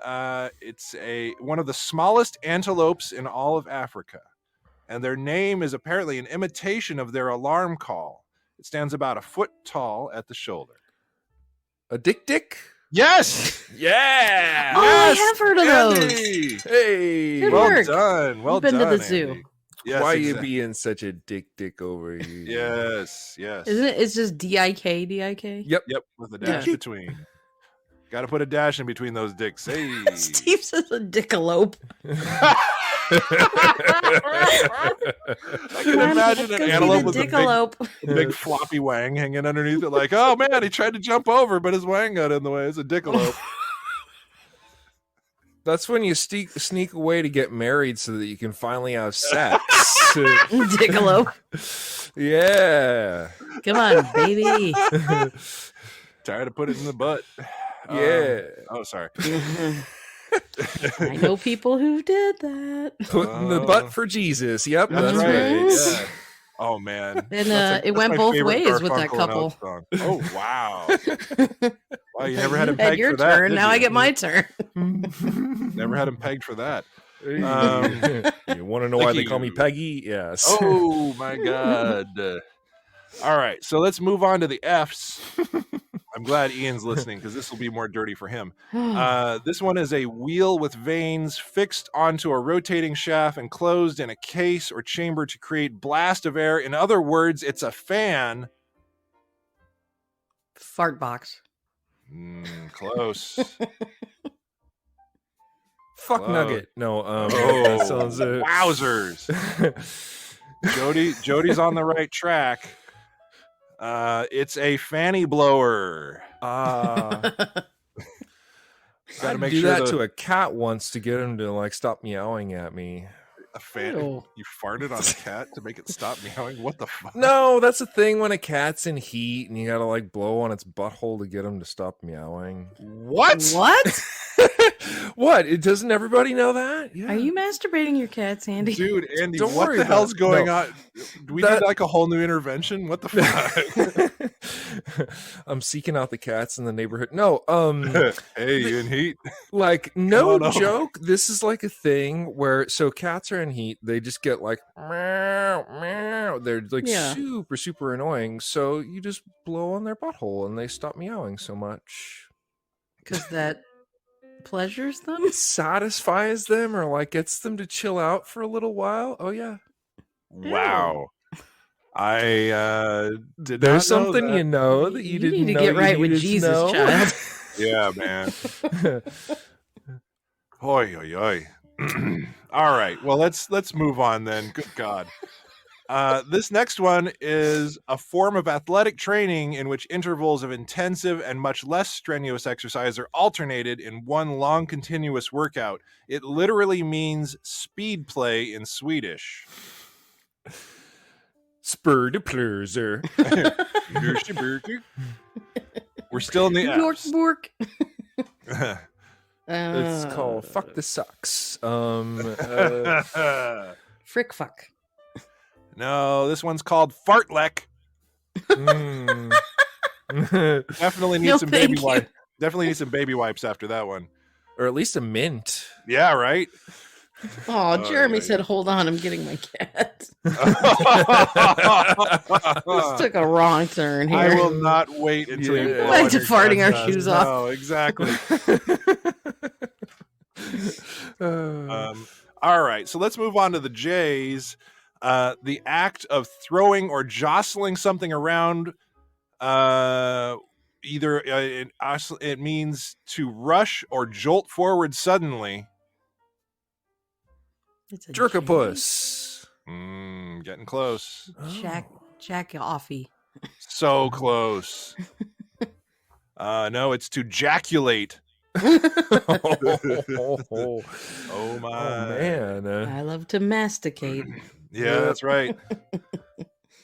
it's one of the smallest antelopes in all of Africa, and their name is apparently an imitation of their alarm call. It stands about a foot tall at the shoulder. A dick? Yes. Yeah. Oh, I have heard of those. Andy! Hey. Good Well work. done. Well You've been done. to the zoo. Andy. Yes, Why you exactly. being such a dick over here? Yes, yes. Isn't it? It's just D-I-K, D-I-K? Yep. Yep, with a dash between. Got to put a dash in between those dicks. Hey. Steve says a dickalope. I can imagine an antelope with a dickalope. big floppy wang hanging underneath it. Like, oh man, he tried to jump over, but his wang got in the way. It's a dickalope. That's when you sneak away to get married so that you can finally have sex. Dickalope. Yeah. Come on, baby. Tired to put it in the butt. Yeah. Oh, sorry. I know people who did that. Put in the butt for Jesus. Yep. That's That's right. right. Yeah. Oh man. And That's it went my both favorite ways with that Garfunkel and couple. Oates song. Oh wow. Wow, you never had him You had pegged your for that. turn. Did Now you? I get my turn. Never had him pegged for that. You want to know why Thank they call me you. Peggy? Yes. Oh my god. All right, so let's move on to the F's. I'm glad Ian's listening because this will be more dirty for him. This one is a wheel with vanes fixed onto a rotating shaft and closed in a case or chamber to create blast of air. In other words, it's a fan. Fart box. Close. Fuck Whoa. nugget. No. Oh, That sounds. wowzers. Jody's on the right track. It's a fanny blower. Gotta Gotta make do sure that the- to a cat once to get him to like stop meowing at me. A fan. Ew. You farted on a cat to make it stop meowing? What the fuck? No, that's the thing when a cat's in heat and you gotta like blow on its butthole to get him to stop meowing. What? What? What? Doesn't everybody know that? Yeah. Are you masturbating your cats, Andy? Dude, Andy, Don't what worry the about hell's it. going No. on? Do we That- need like a whole new intervention? What the fuck? I'm seeking out the cats in the neighborhood. No, Hey, you in heat? like no Come on over. joke. This is like a thing where so cats are in heat. They just get like meow meow. They're like Yeah. super annoying. So you just blow on their butthole and they stop meowing so much. Because that pleasures them? It satisfies them or like gets them to chill out for a little while. Oh yeah. Wow. I did There's not know something that. you know that you didn't need to know get you right with needed to Jesus, know. child. Yeah, man. Oi, oi, oi. All right. Well, let's move on then. Good God. This next one is a form of athletic training in which intervals of intensive and much less strenuous exercise are alternated in one long continuous workout. It literally means speed play in Swedish. Spur de plurzer. We're still in the Bork, F's. bork. It's called Fuck the Sucks. Frick fuck. No, this one's called fartlek. mm. Definitely need No, some thank baby you. wipes. Definitely need some baby wipes after that one. Or at least a mint. Yeah, right. Oh, Jeremy yeah. said, hold on, I'm getting my cat. This I took a wrong turn here. will not wait until you Yeah. blow Back on to your farting our cat's shoes ass. off. No, exactly. All right, so let's move on to the J's. The act of throwing or jostling something around Either it means to rush or jolt forward suddenly. It's a Jerkopus. Getting close. Jack offy. So close. No, it's to jaculate. Oh My. man. I love to masticate. Yeah, that's right.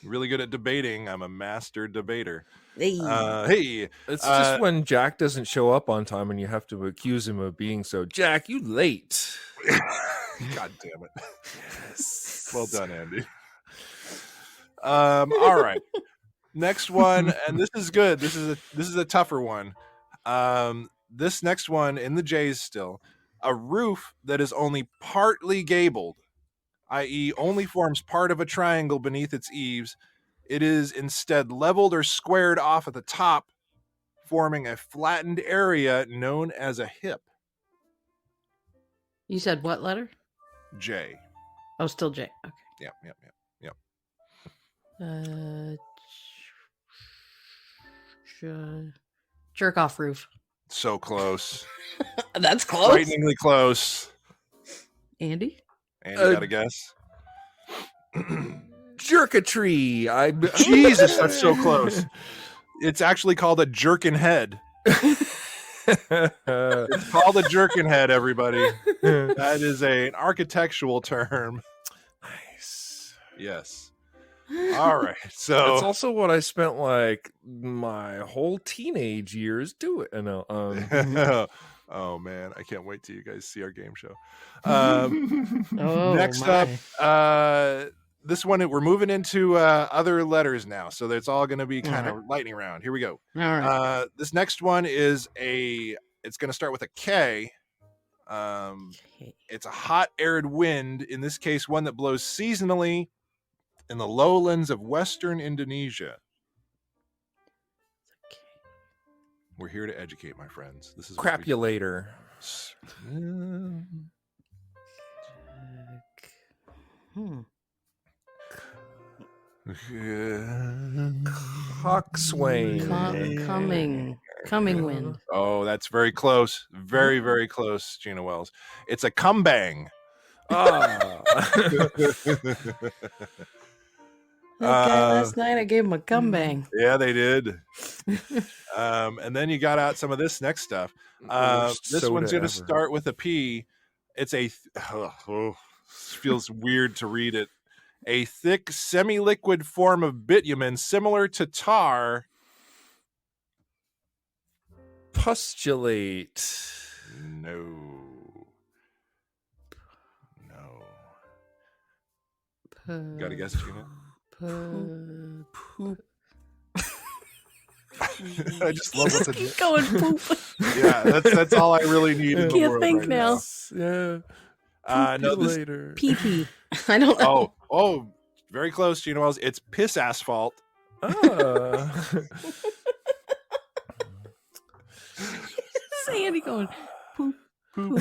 Really good at debating. I'm a master debater. Hey. It's just when Jack doesn't show up on time and you have to accuse him of being so, Jack, you late. God damn it. Yes. Well done, Andy. All right. Next one, and this is good. This is a tougher one. This next one in the J's still. A roof that is only partly gabled, i.e. only forms part of a triangle beneath its eaves. It is instead leveled or squared off at the top, forming a flattened area known as a hip. You said what letter? J. Oh, still J. Okay. Yep. Jerk off roof. So close. That's close. Frighteningly close. Andy, got a guess? Jerkatry. Jesus, that's so close. It's actually called a jerkin head. It's called a jerkin head, everybody. That is an architectural term. Nice. Yes. All right. So it's also what I spent like my whole teenage years doing. Oh man, I can't wait till you guys see our game show. next up, this one we're moving into other letters now, so it's all going to be kind of lightning round. Here we go. All right. This next one is it's going to start with a K. It's a hot arid wind, in this case one that blows seasonally in the lowlands of western Indonesia. We're here to educate, my friends. This is crapulator. Cockswain. Coming wind. Oh, that's very close. Very, very close, Gina Wells. It's a cumbang. That guy last night, I gave him a cumbang. Yeah, they did. And then you got out some of this next stuff. This one's going to start with a P. It's feels weird to read it. A thick, semi-liquid form of bitumen similar to tar. Postulate. No. Got a guess, Gina? Poop. I just love what's keep going poop. Yeah, that's all I really need in the Can't world think right now. Yeah. No, this Later. Pee. I don't know. Oh, very close, Gina Wells. It's piss asphalt. Andy going poop. I'm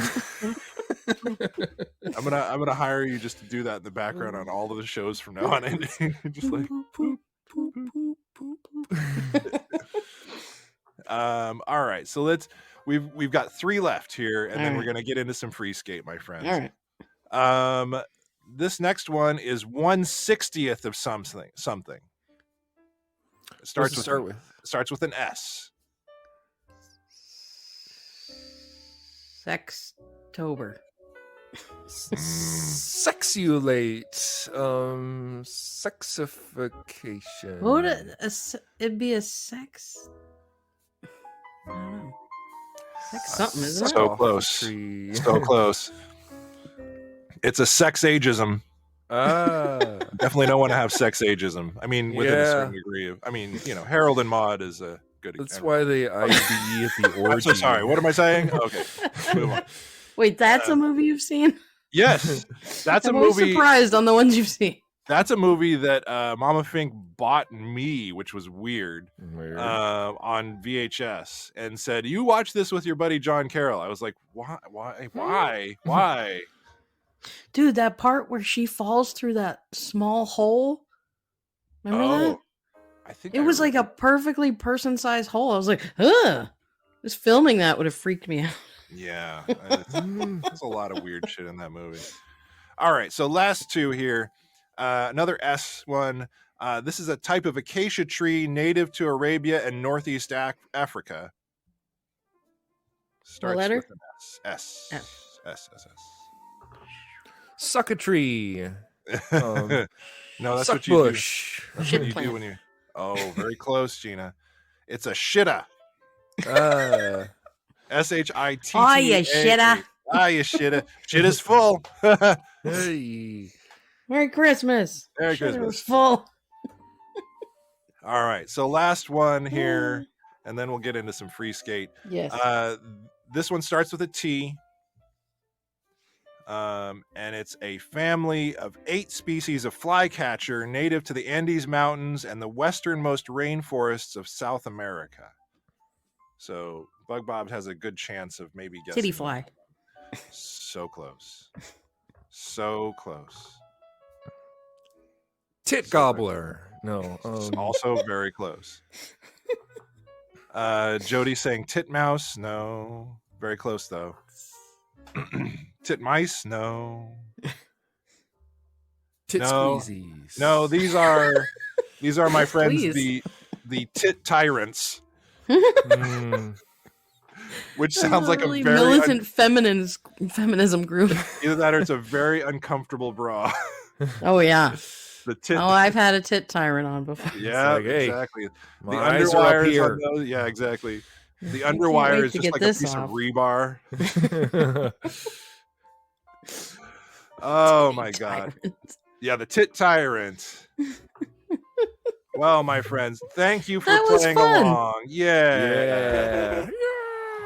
gonna hire you just to do that in the background on all of the shows from now on. Andy. Just like poop. All right, so we've got 3 left here, and then we're gonna get into some free skate, my friends. All right. This next one is 1/60th of something. It starts with an S. Sextober. Sexulate. Sexification. What would it'd be a sex? I don't know. Sex something, isn't it? So close. So close. It's a sex ageism. Definitely don't want to have sex ageism. I mean, within a certain degree of. I mean, Harold and Maude is a good. That's why they IDE at the orgy. I'm so sorry. What am I saying? Okay, move on. Wait, that's a movie you've seen? Yes, that's I'm a movie. Surprised on the ones you've seen. That's a movie that Mama Fink bought me, which was weird, on VHS, and said, "You watch this with your buddy John Carroll." I was like, "Why?" Dude, that part where she falls through that small hole. Remember that? I think It was like a perfectly person-sized hole. I was like, ugh. Just filming that would have freaked me out. Yeah, there's a lot of weird shit in that movie. All right, so last two here. Another S one. This is a type of acacia tree native to Arabia and Northeast Africa. Starts letter? with an S. F. S. Suck a tree. No, that's Suck what you bush. do. That's Shit what you plant. do when you. Oh, very close, Gina. It's a shitta. Ah. SHITTA. Oh, you shitta. Ah, you shitta. Shit is full. Hey. Merry Christmas. Merry Shit, it Christmas. was full. All right, so last one here, and then we'll get into some free skate. Yes. This one starts with a T, and it's a family of 8 species of flycatcher native to the Andes Mountains and the westernmost rainforests of South America. So Bug Bob has a good chance of maybe guessing. Titty fly. So close. So close. Tit gobbler. No. Also very close. Jody saying titmouse. No. Very close though. Titmice. No. Tit No. squeezies. No, these are my friends, Please. the tit tyrants, Mm. which sounds like really a very militant feminism group. either that or it's a very uncomfortable bra. Oh yeah. The tit. Oh, I've had a tit tyrant on before. Yeah, like, hey, exactly. The My eyes are up underwires here. on those. Yeah, exactly. The I can't underwire wait is to just get like a this piece off. of rebar. Oh my god. Tyrant. Yeah, the tit tyrant. Well, my friends, thank you for That was playing fun. along. Yeah. Yeah.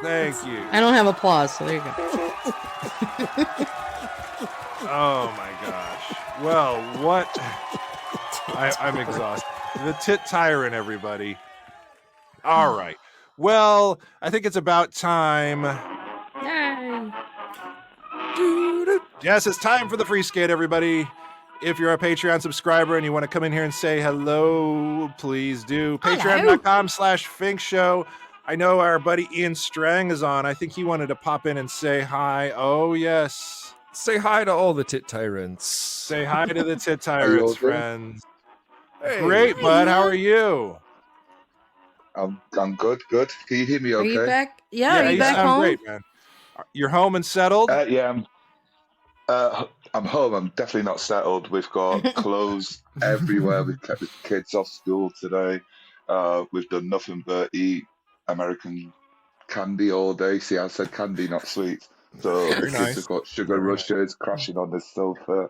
Thank you. I don't have applause, so there you go. Oh my gosh. Well, what? I'm exhausted. The tit tyrant, everybody. All right. Well, I think it's about time. Yay. Yes, it's time for the free skate, everybody. If you're a Patreon subscriber and you want to come in here and say hello, please do. Patreon.com/Fink Show. I know our buddy Iain Strang is on. I think he wanted to pop in and say hi. Oh, yes. Say hi to all the tit tyrants. Say hi to the tit Are you tyrants, all good? friends. Hey. Great, Hi, bud. How Iain. are you? I'm good. Can you hear me Are okay? you back? Yeah, are you back sound home? great, man. You're home and settled? Yeah, I'm home. I'm definitely not settled. We've got clothes everywhere. We've kept the kids off school today. We've done nothing but eat American candy all day. See, I said candy, not sweet. So Very the nice. kids have got sugar Very rushes crashing on the sofa.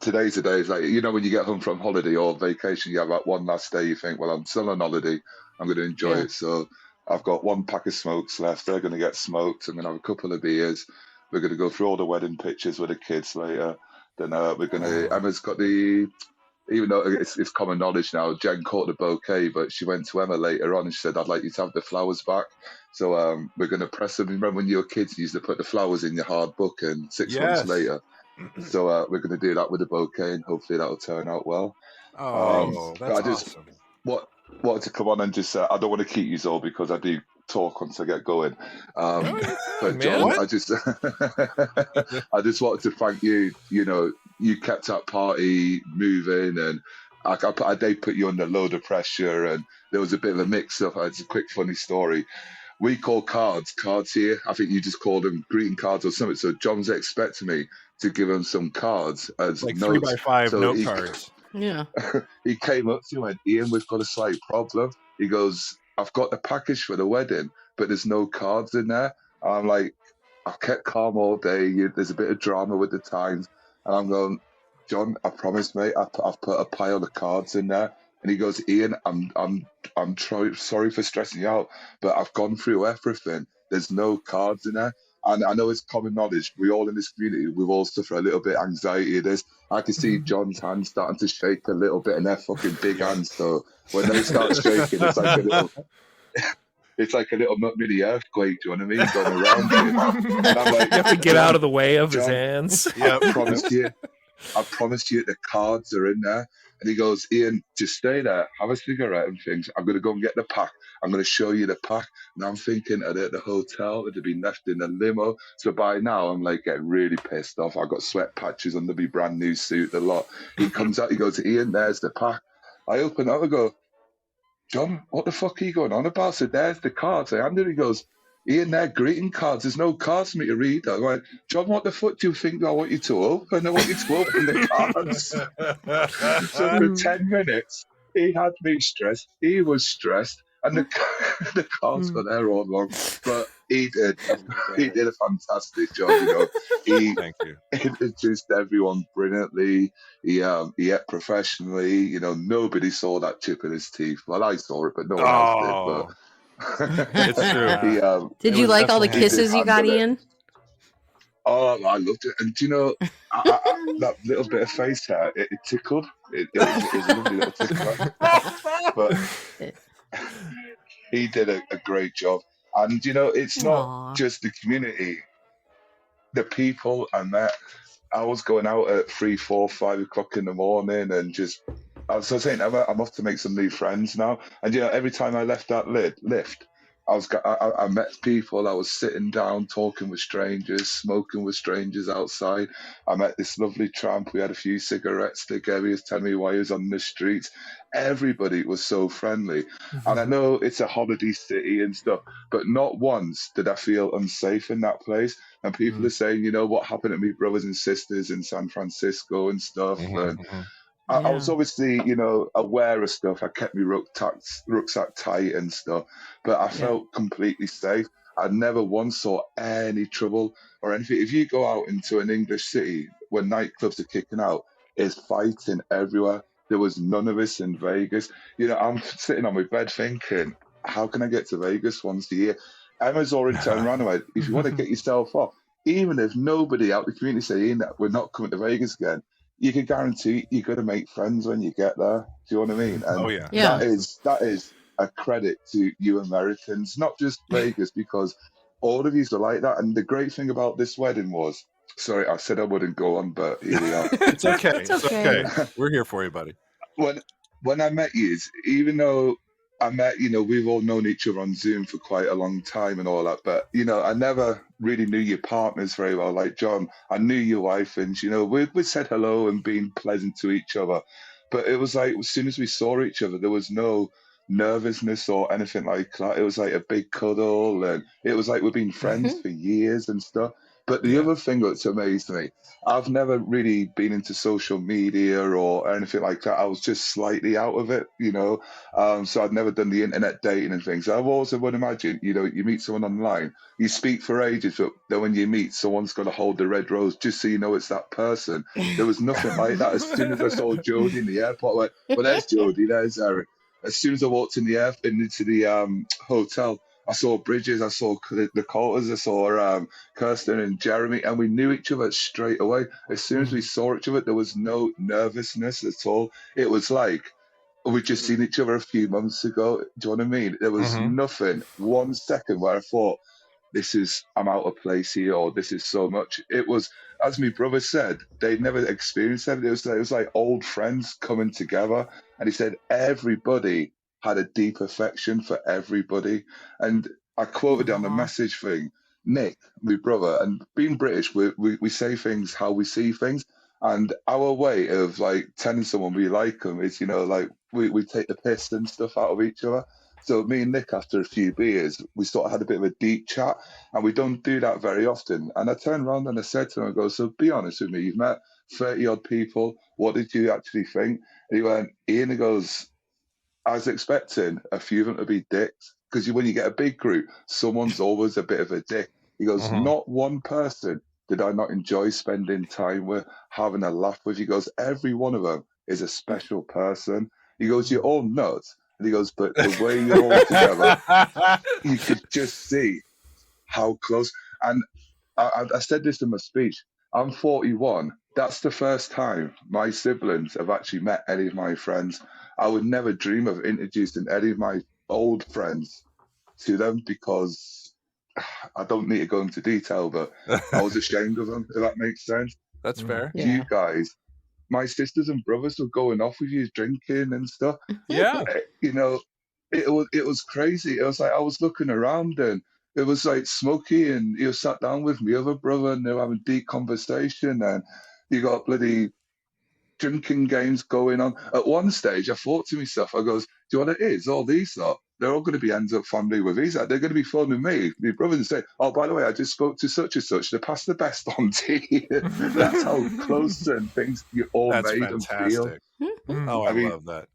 Today's the day. It's like, when you get home from holiday or vacation, you have that one last day, you think, well, I'm still on holiday. I'm going to enjoy Yeah. it. So I've got one pack of smokes left. They're going to get smoked. I'm going to have a couple of beers. We're going to go through all the wedding pictures with the kids later. Then we're going to, Emma's got even though it's common knowledge now, Jen caught the bouquet, but she went to Emma later on and she said, I'd like you to have the flowers back. So we're going to press them. Remember when you were kids, you used to put the flowers in your hard book and 6 months Yes. later. So we're going to do that with the bouquet and hopefully that'll turn out well. Oh, I that's just awesome. wanted to come on and just I don't want to keep you all because I do talk once I get going. But John, man. I just wanted to thank you. You kept that party moving, and I did put you under a load of pressure, and there was a bit of a mix-up. It's a quick funny story. We call cards here. I think you just called them greeting cards or something. So John's expecting me to give him some cards as Like notes. 3x5 So note he- cards. Yeah. He came up to me and went, Iain, we've got a slight problem. He goes, I've got the package for the wedding, but there's no cards in there. And I'm like, I've kept calm all day. There's a bit of drama with the times. And I'm going, John, I promise, mate, I've put a pile of cards in there. And he goes, Iain, I'm sorry for stressing you out, but I've gone through everything. There's no cards in there. And I know it's common knowledge. We all in this community, we've all suffered a little bit of anxiety of this. I can see John's hands starting to shake a little bit, and they're fucking big hands. So when they start shaking, it's like a little mini earthquake. Do you know what I mean? Going around him. And I'm like, You have to get out of the way of his John, hands. I promised you the cards are in there. And he goes, Iain, just stay there, have a cigarette and things. I'm going to go and get the pack. I'm going to show you the pack. And I'm thinking, are they at the hotel? Had they been left in a limo? So by now, I'm like getting really pissed off. I got sweat patches under my brand new suit, the lot. He comes out, he goes, Iain, there's the pack. I open up, I go, John, what the fuck are you going on about? So there's the cards. I handed it. He goes, Iain, they're greeting cards. There's no cards for me to read. I went, John, what the fuck do you think I want you to open? I want you to open the cards. So for 10 minutes, he had me stressed. He was stressed. And the cards were there all along. But he did a fantastic job, you know. Thank you. He introduced everyone brilliantly. He ate professionally. You know, nobody saw that chip in his teeth. Well, I saw it, but no one else did. But it's true. Did you like all the kisses you got, Iain? Oh, I loved it. And do you know, that little bit of face hair, it tickled. It was a lovely little tickle. But he did a great job. And, you know, it's not just the community. The people I met, I was going out at 3, 4, 5 o'clock in the morning and just, I was saying, I'm off to make some new friends now. And, you know, every time I left that lift, I met people. I was sitting down, talking with strangers, smoking with strangers outside. I met this lovely tramp. We had a few cigarettes together. He was telling me why he was on the streets. Everybody was so friendly. And I know it's a holiday city and stuff, but not once did I feel unsafe in that place. And people are saying, you know, what happened to me brothers and sisters in San Francisco and stuff. And I was obviously, you know, aware of stuff. I kept my rucksack tight and stuff, but I felt completely safe. I never once saw any trouble or anything. If you go out into an English city when nightclubs are kicking out, there's fighting everywhere. There was none of this in Vegas. You know, I'm sitting on my bed thinking, how can I get to Vegas once a year? Emma's already turned around and went, if you want to get yourself off, even if nobody out the community saying that we're not coming to Vegas again, you can guarantee you're going to make friends when you get there. Do you know what I mean? And that is a credit to you Americans, not just Vegas, because all of you are like that. And the great thing about this wedding was, sorry, I said I wouldn't go on, but here we are. It's okay. It's okay. We're here for you, buddy. When I met you, even though I met, you know, we've all known each other on Zoom for quite a long time and all that, but, you know, I never really knew your partners very well. Like John, I knew your wife and, you know, we said hello and been pleasant to each other. But it was like, as soon as we saw each other, there was no nervousness or anything like that. It was like a big cuddle and it was like we've been friends for years and stuff. But the other thing that's amazed me, I've never really been into social media or anything like that. I was just slightly out of it, you know. So I'd never done the internet dating and things. I've also would imagine, you know, you meet someone online, you speak for ages, but then when you meet, someone's got to hold the red rose just so you know it's that person. There was nothing like that. As soon as I saw Jodie in the airport, I went, well, there's Jodie, there's Eric. As soon as I walked in into the hotel, I saw Bridges, I saw the Coulters, I saw Kirsten and Jeremy, and we knew each other straight away. As soon as we saw each other, there was no nervousness at all. It was like we'd just seen each other a few months ago. Do you know what I mean? There was nothing, 1 second where I thought, I'm out of place here, or this is so much. It was, as my brother said, they'd never experienced that. It was like old friends coming together. And he said everybody had a deep affection for everybody. And I quoted on the message thing, Nick, my brother, and being British, we say things how we see things. And our way of like telling someone we like them is, you know, like we take the piss and stuff out of each other. So me and Nick, after a few beers, we sort of had a bit of a deep chat, and we don't do that very often. And I turned around and I said to him, I go, so be honest with me, you've met 30-odd people. What did you actually think? And he went, Iain, he goes, I was expecting a few of them to be dicks, because when you get a big group, someone's always a bit of a dick. He goes, not one person did I not enjoy spending time with, having a laugh with. He goes, every one of them is a special person. He goes, you're all nuts. And he goes, but the way you're all together, you could just see how close. And I said this in my speech. I'm 41. That's the first time my siblings have actually met any of my friends. I would never dream of introducing any of my old friends to them because I don't need to go into detail, but I was ashamed of them, if that makes sense. That's fair. You guys my sisters and brothers were going off with you, drinking and stuff. Yeah. You know, it was crazy. It was like I was looking around and it was like Smokey and you sat down with me other brother and they were having deep conversation and you got bloody drinking games going on. At one stage, I thought to myself, I goes, "Do you know what it is? All these lot, they're all going to be ends up family with these. They're going to be phoning me, my brothers, and say, oh, by the way, I just spoke to such and such. They passed the best on to you." That's how close and things you all That's made them feel. fantastic. Oh, I love that.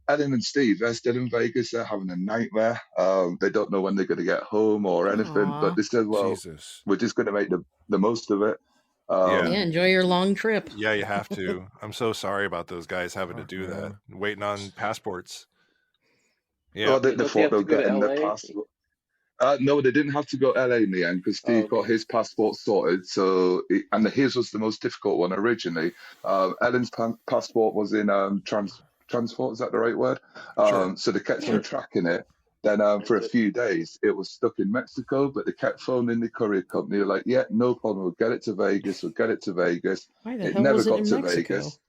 Ellen and Steve, they're still in Vegas. They're having a nightmare. They don't know when they're going to get home or anything. Aw. But they said, well, Jesus. we're just going to make the most of it. Yeah, enjoy your long trip. Yeah, you have to. I'm so sorry about those guys having to Oh, do yeah. that, waiting on passports. Yeah. Well, they Don't thought they you were have to go to getting their LA? passport. No, they didn't have to go LA in the end because Steve got his passport sorted. So, and his was the most difficult one originally. Ellen's passport was in transport. Is that the right word? Sure. So they kept on tracking it. Then for a few days, it was stuck in Mexico, but they kept phoning the courier company. They're like, "Yeah, no problem. We'll get it to Vegas. We'll get it to Vegas." Why the It hell never was it got in to Mexico? Vegas.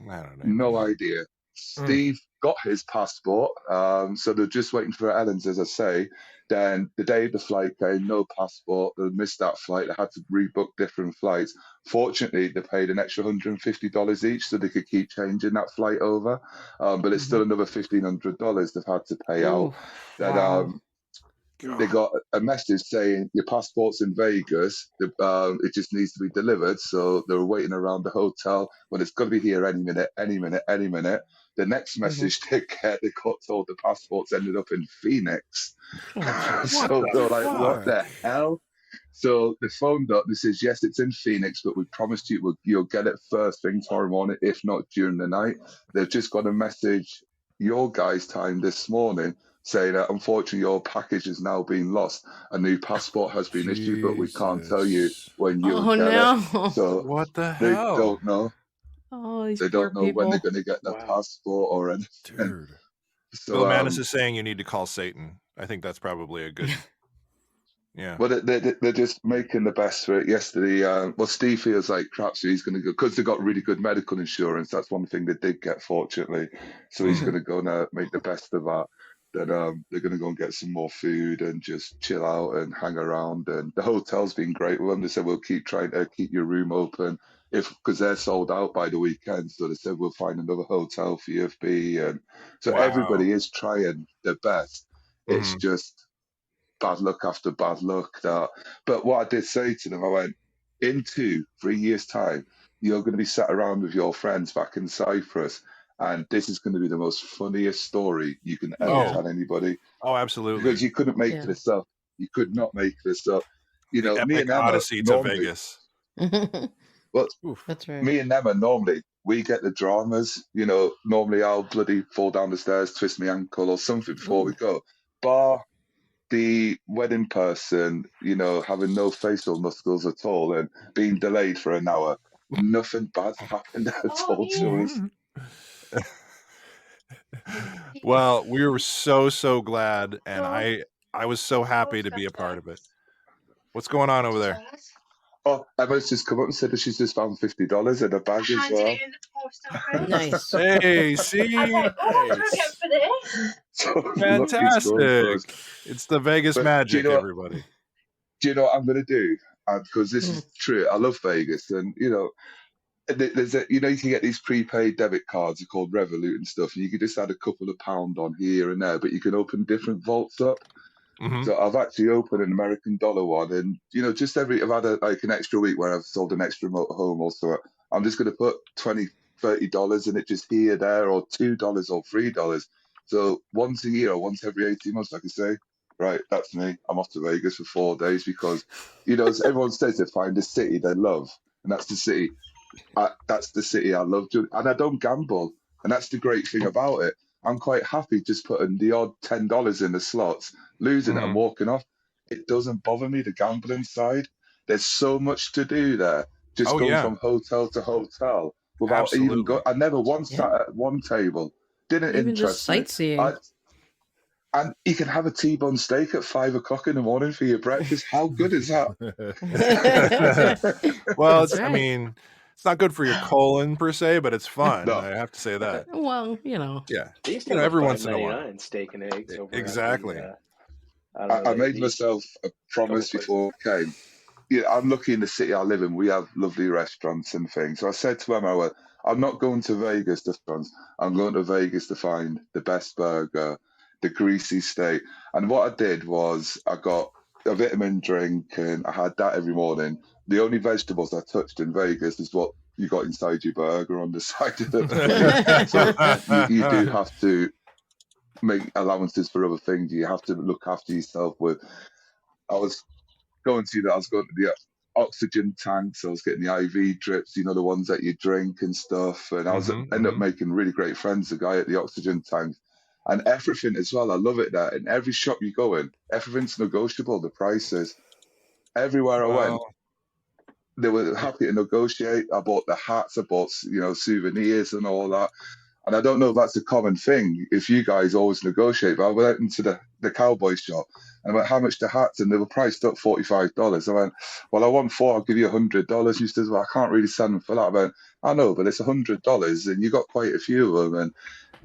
I don't know. No idea. Steve got his passport, so they're just waiting for Ellen's, as I say. Then the day the flight came, no passport. They missed that flight. They had to rebook different flights. Fortunately, they paid an extra $150 each so they could keep changing that flight over. But it's still another $1,500 they've had to pay out. Oh, Then wow. they got a message saying your passport's in Vegas. It just needs to be delivered. So they were waiting around the hotel. Well, it's got to be here any minute, any minute, any minute. The next message they get, they got told the passports ended up in Phoenix. So they're like, what the hell? So they phoned up. They says, yes, it's in Phoenix, but we promised you you'll get it first thing tomorrow morning, if not during the night. They've just got a message your guys' time this morning saying that unfortunately your package has now been lost. A new passport has been issued, but we can't tell you when you'll get it. So What the they hell? don't know. Oh, these They poor don't know when they're people. going to get their passport or anything. Dude. So, Bill Manis is saying you need to call Satan. I think that's probably a good. Yeah. Well, they're just making the best for it. Yesterday, well, Steve feels like crap, so he's going to go because they got really good medical insurance. That's one thing they did get, fortunately. So he's going to go and make the best of that. Then they're going to go and get some more food and just chill out and hang around. And the hotel's been great with them. They said we'll keep trying to keep your room open because they're sold out by the weekend. So they said we'll find another hotel for you if be. And so everybody is trying their best. It's just bad luck after bad luck. But what I did say to them, I went, in 2-3 years' time, you're going to be sat around with your friends back in Cyprus, and this is going to be the most funniest story you can ever tell anybody. Oh, absolutely. Because you couldn't make this up. You could not make this up. You know, me and Emma odyssey to Vegas. Well, that's right. Me and Emma normally we get the dramas. You know, normally I'll bloody fall down the stairs, twist my ankle or something before we go. Bar the wedding person, you know, having no facial muscles at all and being delayed for an hour. Nothing bad happened at all to us. Well, we were so glad, and I was so happy to be a part of it. What's going on over there? Oh, Emma's just come up and said that she's just found $50 in her bag as well. Nice. Hey, see? So fantastic. It's the Vegas magic, do you know everybody. Do you know what I'm going to do? Because this is true. I love Vegas, and you know, there's you can get these prepaid debit cards. They're called Revolut and stuff, and you can just add a couple of pound on here and there, but you can open different vaults up. So I've actually opened an American dollar one, and just I've had an extra week where I've sold an extra motorhome also. I'm just going to put $20-$30 in it, just here, there, or $2 or $3. So once a year or once every 18 months, I can say, right, that's me. I'm off to Vegas for 4 days because, as everyone says, they find a city they love, and that's the city. That's the city I love, and I don't gamble, and that's the great thing about it. I'm quite happy just putting the odd $10 in the slots, losing it and walking off. It doesn't bother me, the gambling side. There's so much to do there. Just going from hotel to hotel without even going. I never once sat at one table. Didn't even interest just sightseeing. me. And you can have a T-bone steak at 5 o'clock in the morning for your breakfast. How good is that? Well, I mean, It's not good for your colon per se, but it's fun. No. I have to say that. Well, Yeah, They used to have every a once in a while. $5.99 steak and eggs over at Exactly. the, I don't know, I made the myself a promise couple before I came. Yeah, I'm lucky in the city I live in. We have lovely restaurants and things. So I said to Emma, well, I'm not going to Vegas to restaurants. I'm going to Vegas to find the best burger, the greasy steak. And what I did was I got a vitamin drink and I had that every morning. The only vegetables I touched in Vegas is what you got inside your burger on the side of the plate. So you do have to make allowances for other things. You have to look after yourself. I was going to the oxygen tanks. I was getting the IV drips, the ones that you drink and stuff. And I was ended up making really great friends. The guy at the oxygen tank, and everything as well. I love it there. In every shop you go in, everything's negotiable. The prices everywhere I went, they were happy to negotiate. I bought the hats. I bought souvenirs and all that. And I don't know if that's a common thing, if you guys always negotiate, but I went into the cowboy shop and I went, how much the hats? And they were priced up $45. I went, well, I want 4, I'll give you $100. She says, well, I can't really sell them for that. I went, I know, but it's $100 and you got quite a few of them. And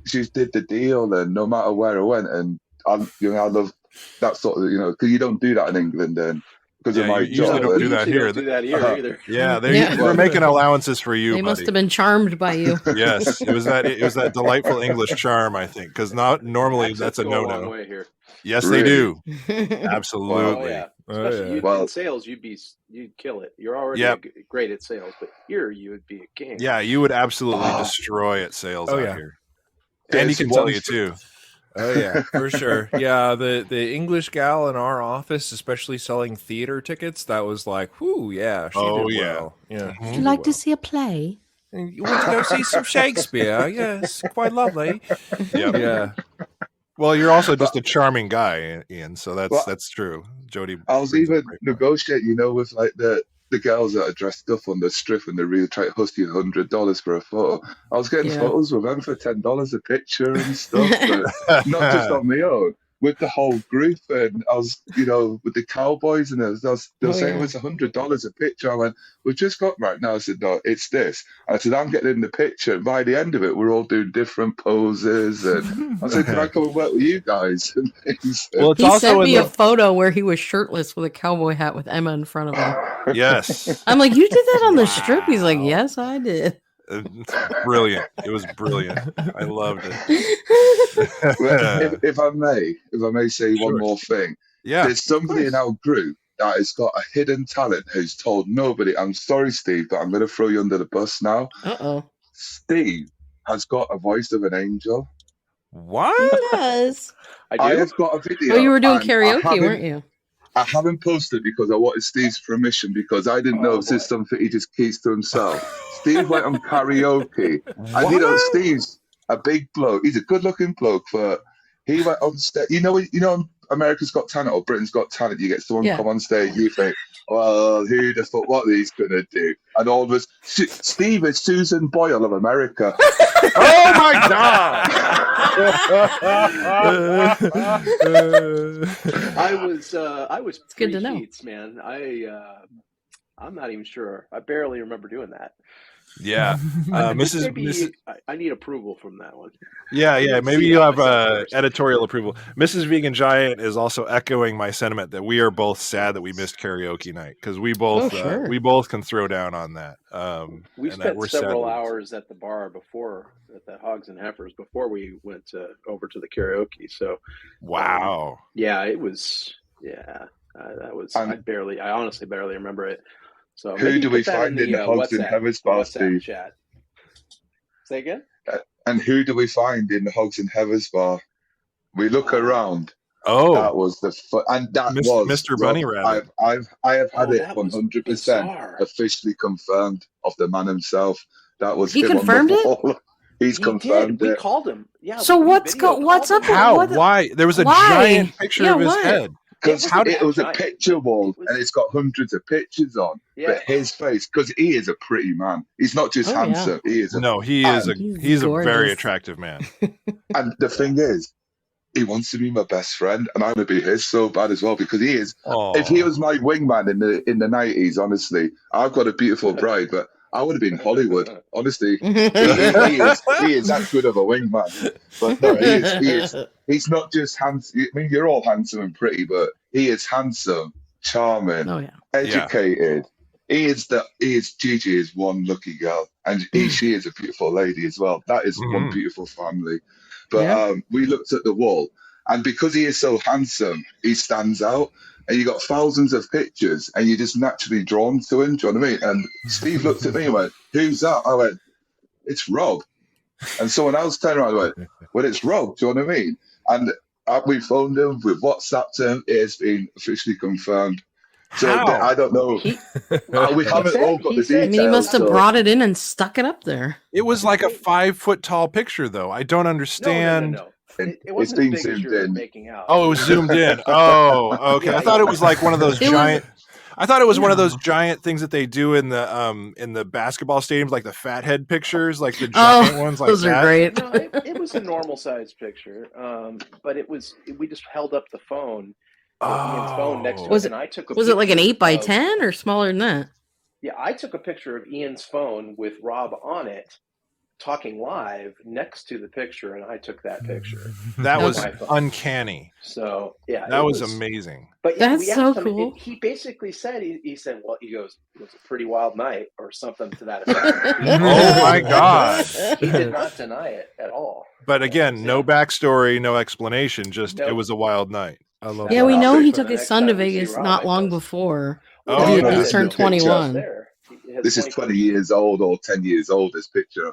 she did the deal, and no matter where I went, and I love that sort of, because you don't do that in England, and because of my you usually job. don't do that here. Don't do that here either. Yeah, they're making allowances for you. They buddy. must have been charmed by you. Yes, it was that delightful English charm, I think, because not normally Accents that's a go no-no. long way here. Yes, Really? they do. Oh Absolutely. yeah, especially in sales, you'd kill it. You're already great at sales, but here you would be a king. Yeah, you would absolutely destroy at sales out here. There's And he can tell you too. Oh yeah, for sure. Yeah, the English gal in our office, especially selling theater tickets, that was like, whoo, yeah. She did well. Yeah. Would you like to see a play? You want to go see some Shakespeare? Yes, quite lovely. Yeah. Well, you're also just a charming guy, Ian. So that's true. Jody. I was even negotiating, with like the girls that are dressed up on the strip and they really try to hustle you $100 for a photo. I was getting photos with them for $10 a picture and stuff, but not just on my own, with the whole group. And I was, with the cowboys, and they were saying it's $100 a picture. I went, we've just got right now. I said, no, it's this. And I said, I'm getting in the picture. And by the end of it, we're all doing different poses. And I said, can I come and work with you guys? And things. Well, he sent me a photo where he was shirtless with a cowboy hat with Emma in front of him. Yes. I'm like, you did that on the strip? He's like, yes, I did. Brilliant. It was brilliant. I loved it. if I may say one more thing. Yeah. There's somebody in our group that has got a hidden talent who's told nobody. I'm sorry, Steve, but I'm going to throw you under the bus now. Uh-oh. Steve has got a voice of an angel. What? He does. I have got a video. Well, you were doing karaoke, weren't you? I haven't posted because I wanted Steve's permission, because I didn't know if this is something he just keeps to himself. Steve went on karaoke. And Steve's a big bloke. He's a good-looking bloke, but he went on stage. America's Got Talent or Britain's Got Talent. You get someone come on stage, you think, well, who'd have thought what he's going to do? And all of us, Steve is Susan Boyle of America. Oh my God! I was it's good to know. Sheets, man. I'm not even sure. I barely remember doing that. Yeah, Mrs. I need approval from that one. Yeah. Maybe you have editorial approval. Mrs. Vegan Giant is also echoing my sentiment that we are both sad that we missed karaoke night, because we both can throw down on that. We spent several hours at the bar at the Hogs and Heifers before we went over to the karaoke. So wow, it was I honestly barely remember it. So who do we find in the Hogs and Heifers bar, Steve? Chat. Say again? And who do we find in the Hogs and Heifers bar? We look around. Oh, that was and that was Mr. Bunny Rabbit. I have had it 100% officially confirmed of the man himself. That was he him confirmed on the it. wall. He's confirmed it. We called him. Yeah. So what's up? How? Why? There was a giant picture of his head. Because it was a picture wall, and it's got hundreds of pictures on. Yeah. But his face, because he is a pretty man. He's not just handsome. Yeah. He is. He's a very attractive man. And the thing is, he wants to be my best friend, and I'm gonna be his so bad as well, because he is. Aww. If he was my wingman in the 90s, honestly, I've got a beautiful bride, but I would have been Hollywood, honestly. He is that good of a wingman. But no, he's not just handsome. I mean, you're all handsome and pretty, but he is handsome, charming, Oh yeah. educated. Gigi is one lucky girl, and she is a beautiful lady as well. That is one beautiful family. But Yeah. we looked at the wall, and because he is so handsome, he stands out. And you got thousands of pictures, and you're just naturally drawn to him. Do you know what I mean? And Steve looked at me and went, "Who's that?" I went, "It's Rob." And someone else turned around and went, "Well, it's Rob." Do you know what I mean? And we phoned him, we've WhatsApped him. It has been officially confirmed. So I don't know. We haven't all got the details. I mean, he must have brought it in and stuck it up there. It was like a 5-foot tall picture, though. I don't understand. No. It wasn't as big as you're making out. Oh, it was zoomed in. Oh, okay. I thought it was like one of those giant. I thought it was one of those giant things that they do in the basketball stadiums, like the fathead pictures, like the giant ones. Like those are great. No, it was a normal sized picture, but we just held up the phone, Ian's phone next to it, and I took a. Was it like an 8x10 or smaller than that? Yeah, I took a picture of Ian's phone with Rob on it, talking live next to the picture, and I took that picture. That was uncanny. So yeah, that was amazing. But that's so cool. He basically said, he said, well, he goes, "It was a pretty wild night," or something to that effect. Oh my God! He did not deny it at all. But again, no backstory, no explanation. Just it was a wild night. I love. Yeah, we know he took his son to Vegas not long before. Oh, he had just turned 21. This is 20 years old or 10 years old, this picture, I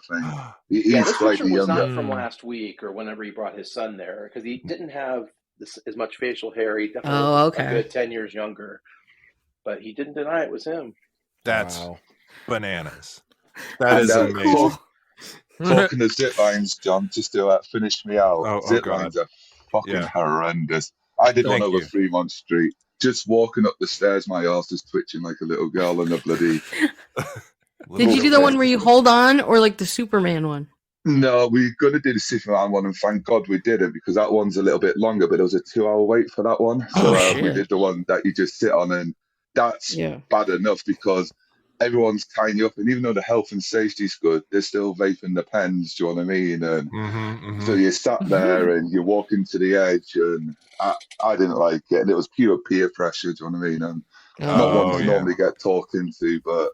think. This picture was not from last week or whenever he brought his son there, because he didn't have as much facial hair. He definitely was a good 10 years younger. But he didn't deny it was him. That's bananas. That is amazing. Talking of zip lines, John, just to finish me out. Zip lines are fucking horrendous. I did one over Fremont Street. Just walking up the stairs, my arse is twitching like a little girl in a bloody. Did you do the one where you hold on, or like the Superman one? No, we were going to do the Superman one, and thank God we did it, because that one's a little bit longer, but it was a 2-hour wait for that one. So we did the one that you just sit on, and that's bad enough because everyone's tying you up, and even though the health and safety's good, they're still vaping the pens. Do you know what I mean? And so you sat there and you walk into the edge, and I didn't like it, and it was pure peer pressure. Do you know what I mean? And not one to normally get talked into, but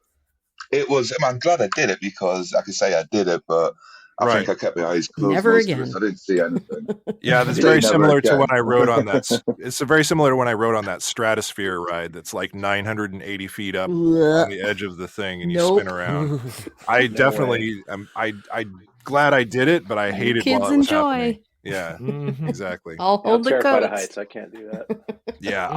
it was. I'm glad I did it because I could say I did it, but I think I kept my eyes closed. Never again. I didn't see anything. Yeah, that's very similar to when I rode on that. It's very similar to when I rode on that Stratosphere ride. That's like 980 feet up on the edge of the thing, and you spin around. I definitely, I'm glad I did it, but I hated kids while it was enjoy. happening. Yeah, exactly. I'll hold the terrified of coats. heights. I can't do that. Yeah,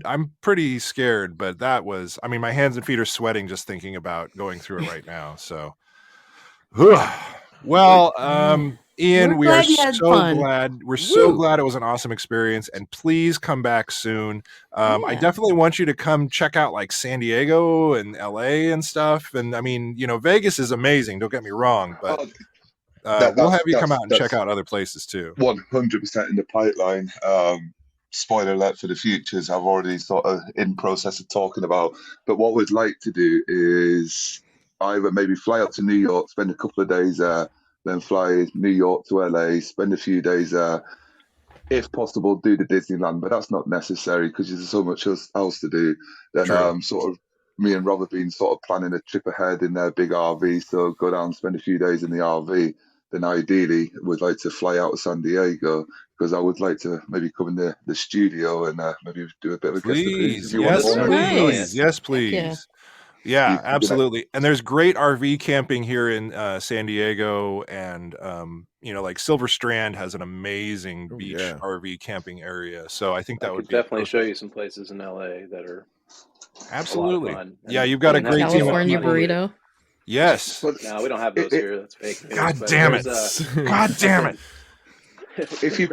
I'm pretty scared, but that was. I mean, my hands and feet are sweating just thinking about going through it right now. So. Well, Ian, we are so glad. We're so glad it was an awesome experience, and please come back soon. I definitely want you to come check out like San Diego and LA and stuff. And I mean, Vegas is amazing. Don't get me wrong, but we'll have you come out and check out other places too. 100% in the pipeline. Spoiler alert for the futures. I've already sort of in process of talking about. But what we'd like to do is either maybe fly up to New York, spend a couple of days there, then fly New York to LA, spend a few days there. If possible, do the Disneyland, but that's not necessary because there's so much else to do. Then sort of me and Rob have been sort of planning a trip ahead in their big RV, so go down, spend a few days in the RV. Then ideally, we'd like to fly out to San Diego because I would like to maybe come in the studio and maybe do a bit of a guest appearance. Yes, please. Yeah, absolutely. And there's great RV camping here in San Diego, and like Silver Strand has an amazing beach RV camping area. So I think that would be definitely show you some places in LA that are absolutely. A lot of fun. Yeah, you've got a great California team. burrito. Yes. No, we don't have those here. That's fake news. God damn it! God damn it! If you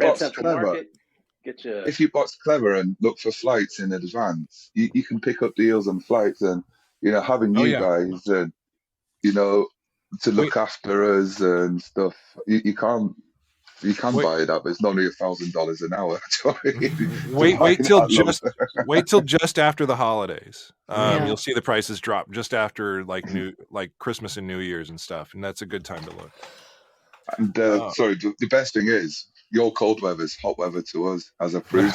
box clever and look for flights in advance, you can pick up deals on flights, and having guys and to look after us and stuff. You can't You can buy that, but it's normally $1,000 an hour. Wait till just after the holidays. You'll see the prices drop just after like Christmas and New Year's and stuff, and that's a good time to look. And the best thing is your cold weather is hot weather to us, as approved.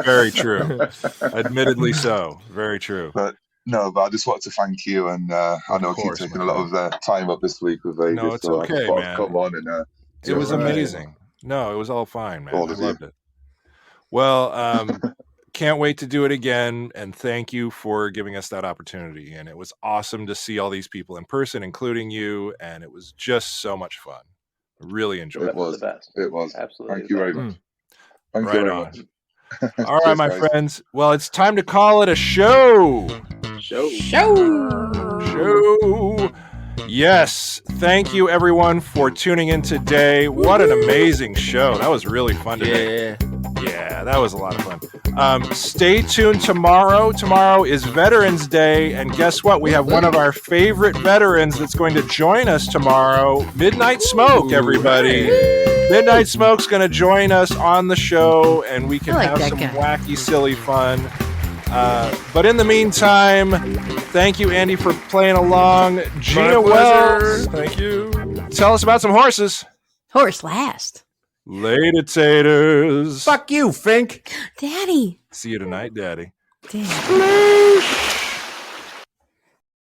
Very true. Admittedly so. Very true. But I just wanted to thank you, and I know I keep taking a lot of time up this week with Vegas. No, it's so okay, man. Come on and. It was amazing. No, it was all fine, man. I loved it. Well, can't wait to do it again. And thank you for giving us that opportunity. And it was awesome to see all these people in person, including you. And it was just so much fun. Really enjoyed it. It was the best. It was. Absolutely. Thank you very much. Thank you very much. All right, my friends. Well, it's time to call it a show. Show. Yes. Thank you, everyone, for tuning in today. What an amazing show. That was really fun to make. Yeah, that was a lot of fun. Stay tuned tomorrow. Tomorrow is Veterans Day. And guess what? We have one of our favorite veterans that's going to join us tomorrow. Midnight Smoke, everybody. Midnight Smoke's going to join us on the show, and we can have some wacky, silly fun. But in the meantime, thank you, Andy, for playing along. Gina Wells, thank you. Tell us about some horses. Horse last. Later, taters. Fuck you, Fink. Daddy. See you tonight, Daddy. Daddy.